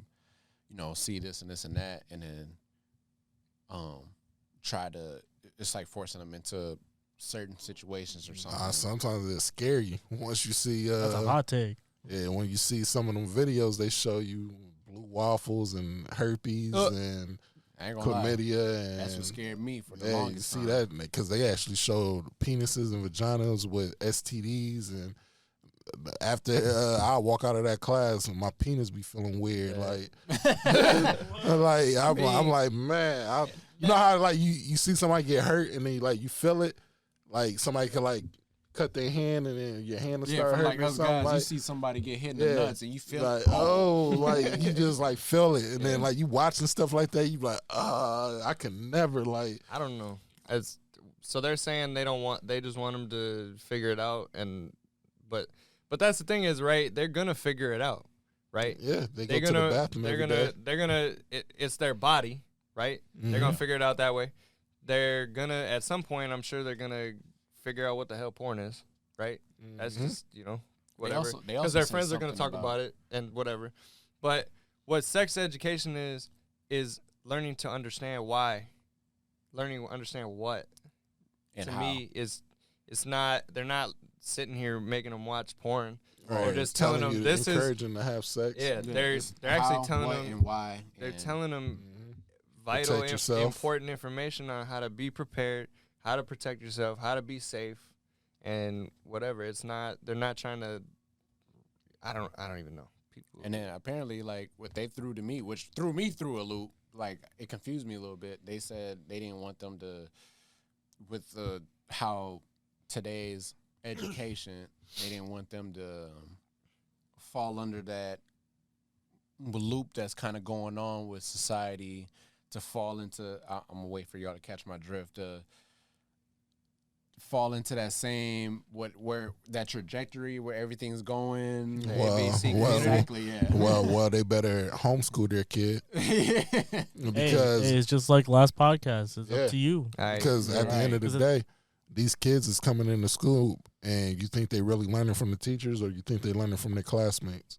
see this and this and that and then try to it's like forcing them into certain situations or something.
Sometimes it scare you once you see.
That's a hot take.
Yeah, when you see some of them videos, they show you blue waffles and herpes and
I ain't gonna lie.
chlamydia, and
That's what scared me for the
yeah,
longest
you see
time.
that because they actually showed penises and vaginas with STDs, and after I walk out of that class, my penis be feeling weird, like I'm like, man, you know how like you see somebody get hurt and then like you feel it, like somebody could like cut their hand and then your hand will start
from
hurting
like
or
us
something.
guys, you
Like,
see somebody get hit in the nuts and you feel
like,
it.
like you just like feel it, and then like you watching stuff like that, you like, I can never like.
I don't know. So they're saying they just want them to figure it out, but that's the thing is, right? They're gonna figure it out, right?
Yeah, they're to the bathroom.
It's their body, right? They're gonna figure it out that way. They're gonna at some point, I'm sure they're gonna figure out what the hell porn is, right? That's just whatever.
also
Because their
said
friends are gonna
something
talk about it and whatever. But what sex education is learning to understand why, learning to understand what.
And
to
how.
me is it's not they're not sitting here making them watch porn.
Right,
They're just telling them
you,
this is
encouraging to have sex.
yeah. They're
it's
actually
how,
telling
what,
them
and why.
they're
and
telling them vital
Protect yourself.
important information on how to be prepared, how to protect yourself, how to be safe, and whatever. It's not they're not trying to. I don't even know people.
And then apparently, like what they threw to me, which threw me through a loop, like it confused me a little bit. They said they didn't want them to, with how today's education, they didn't want them to fall under that loop that's kind of going on with society, to fall into. I'm gonna wait for y'all to catch my drift. fall into that same where that trajectory where everything's going.
Exactly.
Yeah.
Well, they better homeschool their kid because
hey, it's just like last podcast. It's up to you.
Because at the end of the day, these kids is coming into school, and you think they really learning from the teachers, or you think they learning from their classmates?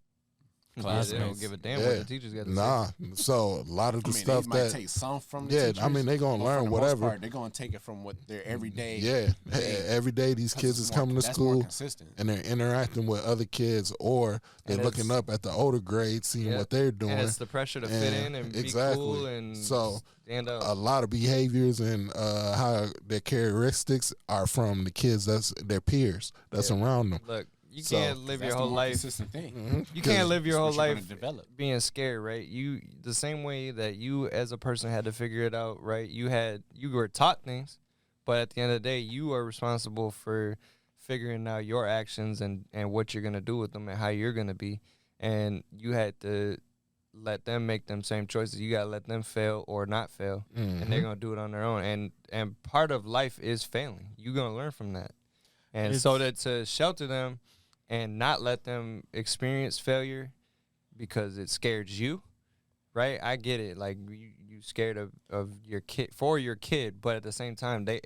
They don't give a damn what the teachers got to say.
So a lot of the stuff
they might
that
take some from the teachers.
I mean they're gonna learn whatever.
They're gonna take it from what their everyday.
Yeah, every day these kids is coming to school
and
they're interacting with other kids, or they're looking up at the older grades, seeing what they're doing. And
it's the pressure to fit in and be cool and
so
stand out.
A lot of behaviors and how their characteristics are from the kids that's their peers that's around them.
Look. You can't live your whole life.
Mm-hmm.
You can't live your whole life being scared, right? You the same way that you as a person had to figure it out, right? You were taught things, but at the end of the day, you are responsible for figuring out your actions and what you're gonna do with them and how you're gonna be. And you had to let them make them same choices. You gotta let them fail or not fail, and they're gonna do it on their own. And part of life is failing. You're gonna learn from that, and so that to shelter them and not let them experience failure because it scared you, right? I get it. Like, you scared of your kid, for your kid, but at the same time, they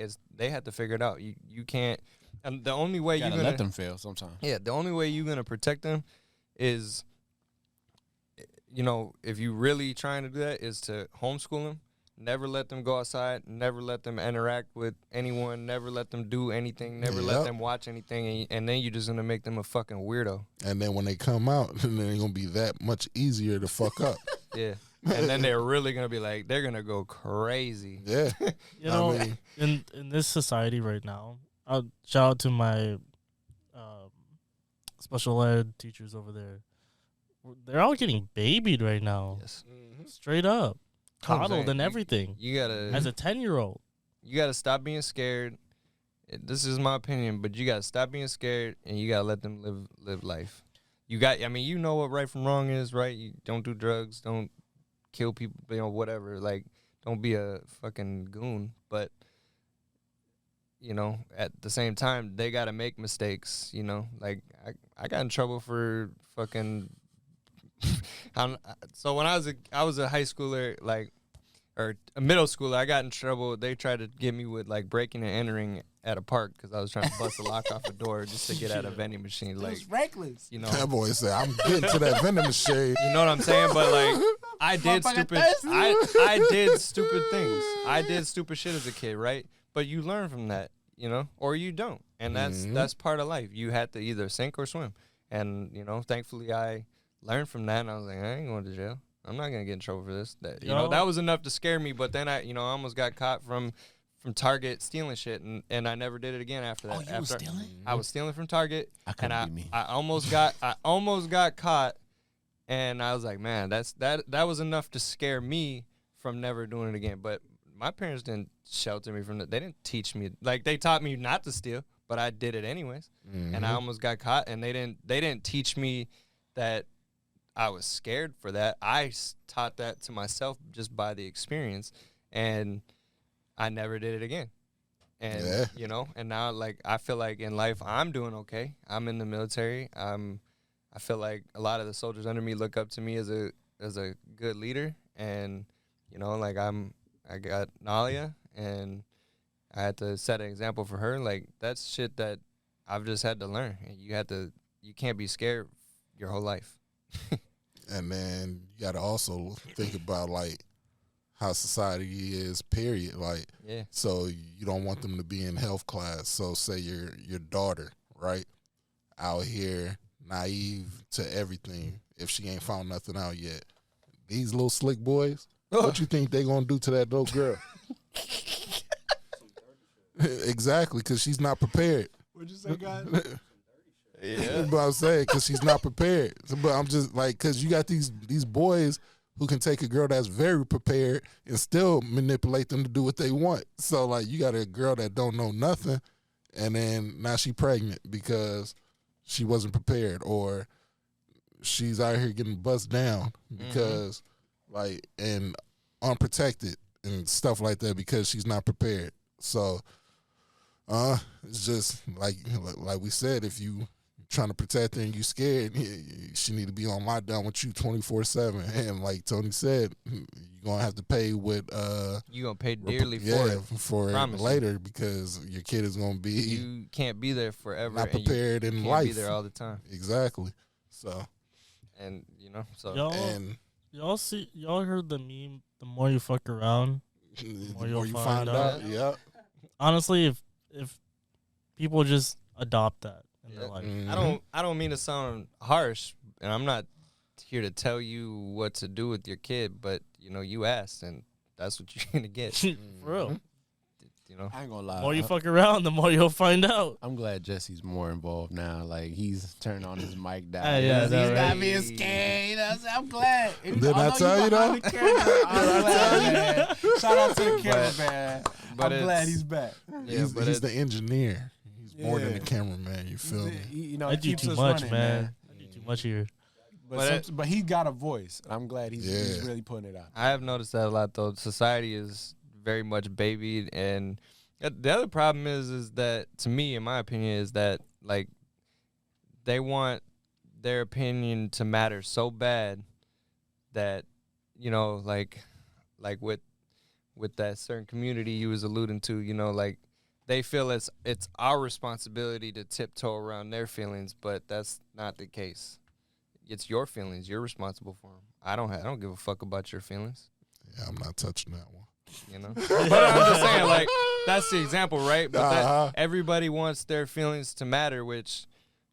have to figure it out. You can't, and the only way you're going to
let them fail sometimes.
Yeah, the only way you're going to protect them is, if you really trying to do that, is to homeschool them. Never let them go outside. Never let them interact with anyone. Never let them do anything. Never let them watch anything. And then you're just going to make them a fucking weirdo.
And then when they come out, then they're going to be that much easier to fuck up.
Yeah. And then they're really going to be like, they're going to go crazy.
Yeah.
In this society right now, I'll shout out to my special ed teachers over there. They're all getting babied right now.
Yes.
Straight up. Coddled and everything.
You gotta,
as a 10-year-old,
you gotta stop being scared. This is my opinion, but you gotta stop being scared and you gotta let them live life. You know what right from wrong is, right? You don't do drugs, don't kill people, whatever. Like, don't be a fucking goon. But at the same time, they gotta make mistakes. Like I got in trouble for fucking. So when I was a high schooler, or a middle schooler, I got in trouble. They tried to get me with breaking and entering at a park because I was trying to bust a lock off a door just to get at a vending machine. Like,
it's reckless.
That boy said, "I'm getting to that vending machine."
You know what I'm saying? But I did stupid. I did stupid things. I did stupid shit as a kid, right? But you learn from that, or you don't, and that's part of life. You had to either sink or swim, and thankfully I learned from that, and I was like, I ain't going to jail. I'm not gonna get in trouble for this. That that was enough to scare me. But then I almost got caught from Target stealing shit, and I never did it again after that.
You was stealing?
I was stealing from Target,
be me.
I almost got caught, and I was like, man, that was enough to scare me from never doing it again. But my parents didn't shelter me from that. They didn't teach me. They taught me not to steal, but I did it anyways, and I almost got caught. And they didn't teach me that I was scared for that. I taught that to myself just by the experience, and I never did it again. And and now I feel like in life I'm doing okay. I'm in the military. I feel like a lot of the soldiers under me look up to me as a good leader, and I got Nalia, and I had to set an example for her. That's shit that I've just had to learn. You can't be scared your whole life.
And then you got to also think about how society is, period. So you don't want them to be in health class. So say your daughter, right, out here naive to everything. If she ain't found nothing out yet, these little slick boys, what you think they gonna do to that little girl? Exactly, because she's not prepared.
What'd you say, guys?
Yeah, but I'm saying because she's not prepared. But I'm just because you got these boys who can take a girl that's very prepared and still manipulate them to do what they want. So you got a girl that don't know nothing, and then now she pregnant because she wasn't prepared, or she's out here getting bussed down because and unprotected and stuff like that because she's not prepared. So It's just like we said, if you trying to protect her and you scared, she need to be on lockdown with you 24/7. And like Tony said, you're gonna have to pay with
you gonna pay dearly for
it later because your kid is gonna be
you can't be there forever.
Not prepared
and
in
can't
life.
Be there all the time.
Exactly. So
and so
y'all heard the meme? The more you fuck around,
the more you find out. Yeah.
Honestly, if people just adopt that in their life.
Mm-hmm. I don't mean to sound harsh, and I'm not here to tell you what to do with your kid, but you asked, and that's what you're gonna get.
For real.
I ain't gonna lie.
The more you fuck around, the more you'll find out.
I'm glad Jesse's more involved now. Like, he's turned on his mic down.
Yeah,
he's
right.
not being scared. I'm glad.
Did I tell you though?
Shout out to the cameraman.
But
I'm glad he's back.
Yeah,
he's the engineer. He's more than the cameraman. You feel me?
I do too much, man. I do too much here.
But he got a voice. I'm glad he's really putting it out.
I have noticed that a lot, though. Society is very much babied, and the other problem is that, to me, in my opinion, is that like they want their opinion to matter so bad that like with that certain community you was alluding to, like they feel it's our responsibility to tiptoe around their feelings, but that's not the case. It's your feelings. You're responsible for them. I don't give a fuck about your feelings.
Yeah, I'm not touching that one.
But I'm just saying, like, that's the example, right? But that everybody wants their feelings to matter, which,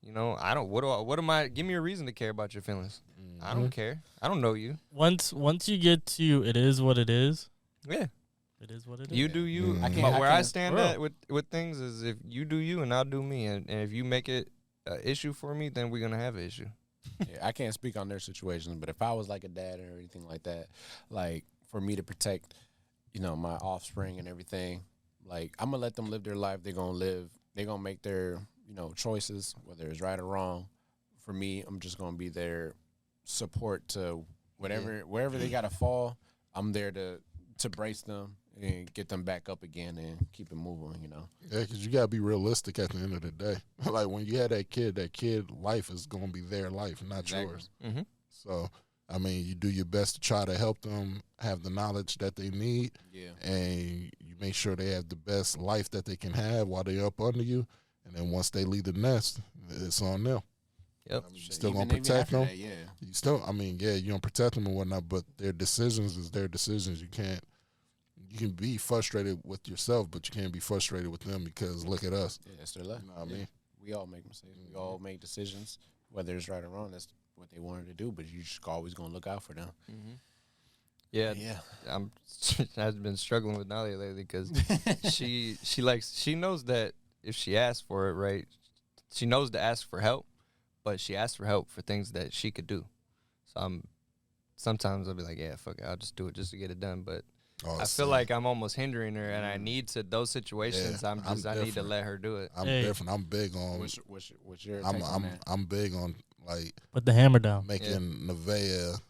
I don't. What am I? Give me a reason to care about your feelings. Mm-hmm. I don't care. I don't know you.
Once you get to it is what it is.
Yeah,
it is what it is.
You do you.
Mm-hmm.
But where I stand at with things is if you do you and I'll do me, and if you make it an issue for me, then we're gonna have an issue.
Yeah, I can't speak on their situations, but if I was like a dad or anything like that, like for me to protect, my offspring and everything, like I'm gonna let them live their life. They're gonna make their, choices, whether it's right or wrong. For me, I'm just gonna be their support to wherever they gotta fall. I'm there to brace them and get them back up again and keep it moving,
Yeah, because you got to be realistic at the end of the day. Like, when you have that kid life is going to be their life, not yours.
Mm-hmm.
So, I mean, you do your best to try to help them have the knowledge that they need.
Yeah.
And you make sure they have the best life that they can have while they're up under you. And then once they leave the nest, it's on them.
Yep.
You still going to protect them.
That, yeah.
You still, you're going to protect them and whatnot, but their decisions is their decisions. You can be frustrated with yourself, but you can't be frustrated with them because look at us.
Yeah, it's their life.
You know what I mean?
We all make mistakes. We all make decisions, whether it's right or wrong. That's what they wanted to do, but you just always going to look out for them.
Mm-hmm. Yeah. I've been struggling with Nadia lately because she knows that if she asks for it, right, she knows to ask for help, but she asks for help for things that she could do. So sometimes I'll be like, yeah, fuck it, I'll just do it just to get it done, but I feel like I'm almost hindering her, and I need to those situations.
Yeah,
I need to let her do it.
I'm different. I'm big on.
What's your take on that?
I'm big on like
put the hammer down,
making Nevaeh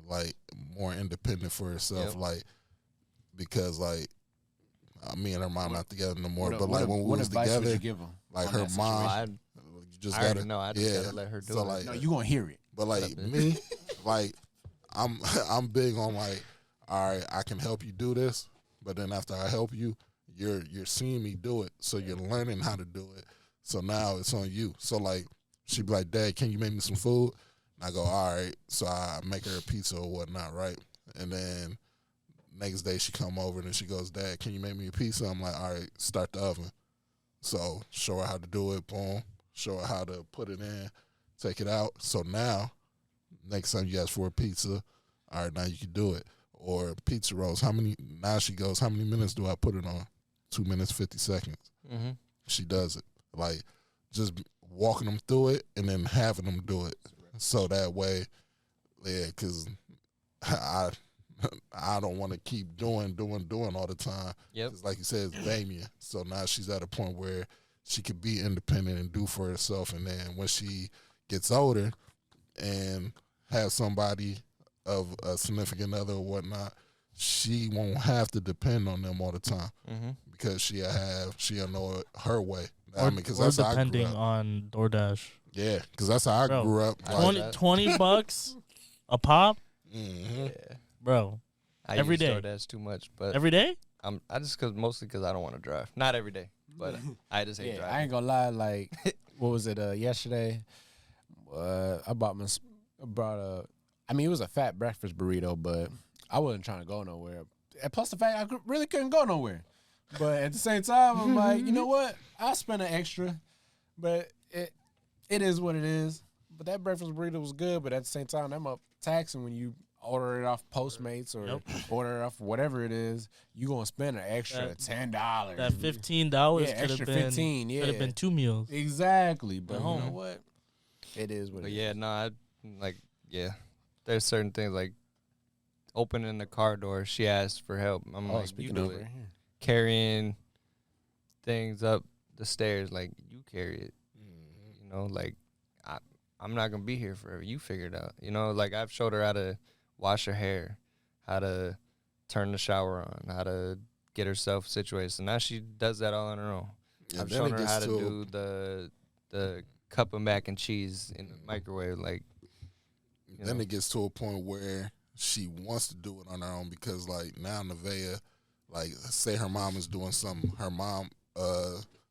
like more independent for herself, like because like me and her mom not together no more. But like when we was together,
you give them
like her mom, you just gotta
know. I just gotta let her do it.
Like,
no, you gonna hear it.
But like me, like I'm big on like. All right, I can help you do this, but then after I help you, you're seeing me do it, so you're learning how to do it. So now it's on you. So like, she'd be like, "Dad, can you make me some food?" And I go, "All right." So I make her a pizza or whatnot, right? And then next day she come over and she goes, "Dad, can you make me a pizza?" I'm like, "All right, start the oven." So show her how to do it, boom. Show her how to put it in, take it out. So now, next time you ask for a pizza, all right, now you can do it. Or pizza rolls. Now she goes, how many minutes do I put it on? 2 minutes, 50 seconds.
Mm-hmm.
She does it. Like, just walking them through it and then having them do it. So that way, yeah, because I don't want to keep doing all the time.
Yep.
Because like you said, it's Damien. So now she's at a point where she could be independent and do for herself. And then when she gets older and has somebody of a significant other or whatnot, she won't have to depend on them all the time because she'll know it her way. I mean, because that's how I grew
depending
up.
on DoorDash.
Yeah, because that's how I grew up. Like,
20 bucks a pop,
Yeah.
bro.
I
Every
use
day.
DoorDash too much, but
Every day?
I just mostly because I don't want to drive. Not every day, but I just hate driving.
I ain't gonna lie. Like, what was it? Yesterday, I brought I mean, it was a fat breakfast burrito, but I wasn't trying to go nowhere. And plus the fact I really couldn't go nowhere. But at the same time, I'm like, you know what? I'll spend an extra, but it is what it is. But that breakfast burrito was good. But at the same time, I'm up taxing when you order it off Postmates or order it off whatever it is. You gonna spend an extra $10.
That $15 could
extra
have been
15. Yeah,
could have been 2 meals.
Exactly. But
At
you
home.
know what? It is what
But
it
yeah,
is.
no, there's certain things like opening the car door. She asked for help. I'm like, you
speaking
do
of
it.
right here.
Carrying things up the stairs, like you carry it. You know, like I'm not gonna be here forever. You figure it out. You know, like I've showed her how to wash her hair, how to turn the shower on, how to get herself situated. So now she does that all on her own.
Yeah,
I've
then
shown
it
her how
gets
to
to
do the cup of mac and cheese in the microwave. Like,
then it gets to a point where she wants to do it on her own because, like, now Nevaeh, like, say her mom is doing something, her mom,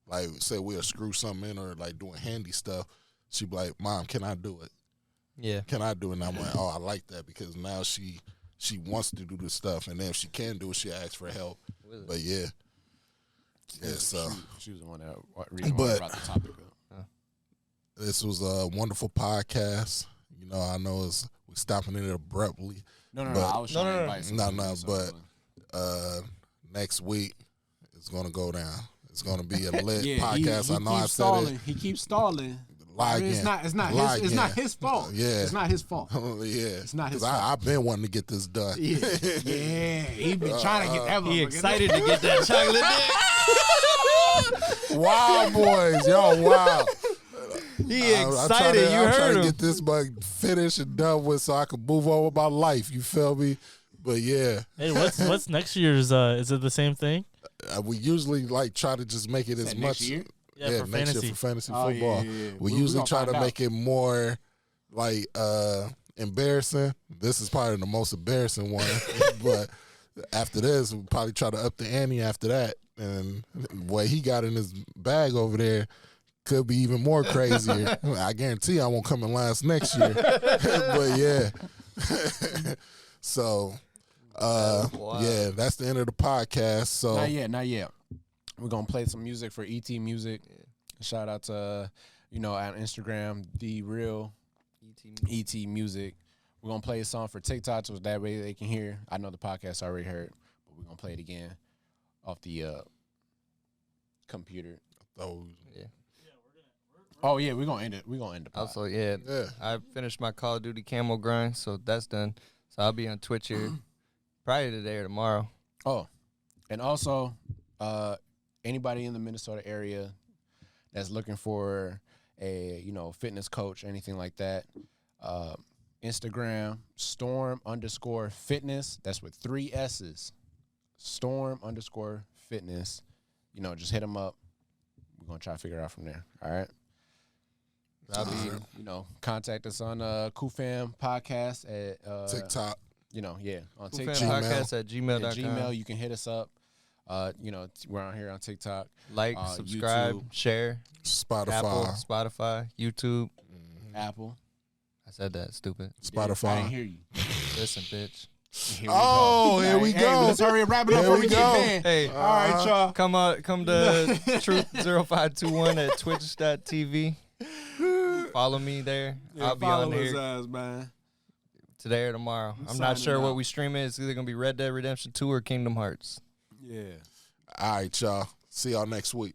like, say we'll screw something in or, like, doing handy stuff, she'd be like, Mom, can I do it?
yeah,
Can I do it? And I'm like, oh, I like that because now she wants to do the stuff, and then if she can do it, she asks for help. But, yeah. Yeah, so.
She was the one that brought the topic up.
This was a wonderful podcast. You know, I know we're stopping it abruptly.
No.
But-
I was trying to invite somebody.
No, but next week it's gonna go down. It's gonna be a lit podcast. I know I said it.
He keeps stalling.
Lie
I mean,
again.
it's not
Lie
his
again.
his fault.
Yeah.
It's not his fault.
Yeah,
It's not his
'cause
fault.
I've been wanting to get this done.
Yeah, he been trying to get that.
he excited to get that chocolate dick.
Wow, boys, y'all, wow.
He
I'm
excited. You
trying
heard
to
him.
get this mug finished and done with so I can move on with my life. You feel me? But yeah,
Hey, what's next year's? Is it the same thing?
we usually like try to just make it as
Next
much.
year?
Yeah, for
next
fantasy.
year for fantasy
Oh,
football.
yeah.
We
We
usually
gonna
try to
find
make it more like embarrassing. This is probably the most embarrassing one, but after this, we'll probably try to up the ante after that. And what he got in his bag over there could be even more crazier. I guarantee I won't come in last next year. But yeah. So yeah, that's the end of the podcast. So
Not yet. We're gonna play some music for ET Music. Shout out to on Instagram, the real ET Music. We're gonna play a song for TikTok so that way they can hear. I know the podcast already heard, but we're gonna play it again off the computer. Oh yeah, we're gonna end it. We're gonna end the pod.
Also,
yeah.
I finished my Call of Duty camo grind, so that's done. So I'll be on Twitch here probably today or tomorrow.
Oh, and also, anybody in the Minnesota area that's looking for a fitness coach or anything like that, Instagram storm_fitness. That's with 3 S's. storm_fitness. Just hit them up. We're gonna try to figure it out from there. All right.
I'll be
Contact us on KuFam Podcast at
TikTok.
on
Cool
TikTok.
Fan Podcast at
At
gmail.com.
Gmail, you can hit us up. We're on here on TikTok.
Like, subscribe,
YouTube.
share.
Spotify.
Apple, Spotify, YouTube.
Apple.
I said that, stupid.
I
Spotify.
didn't hear you.
Listen, bitch.
Here
Oh, here we
Hey,
go.
let's hurry and wrap it up
Here
before
we
we
go.
get banned.
Hey,
All right, y'all.
come to Truth0521 at twitch.tv. Follow me there. I'll be on here
man.
today or tomorrow. I'm not
signing
sure what
out.
we stream is. It's either going to be Red Dead Redemption 2 or Kingdom Hearts.
Yeah.
All right, y'all. See y'all next week.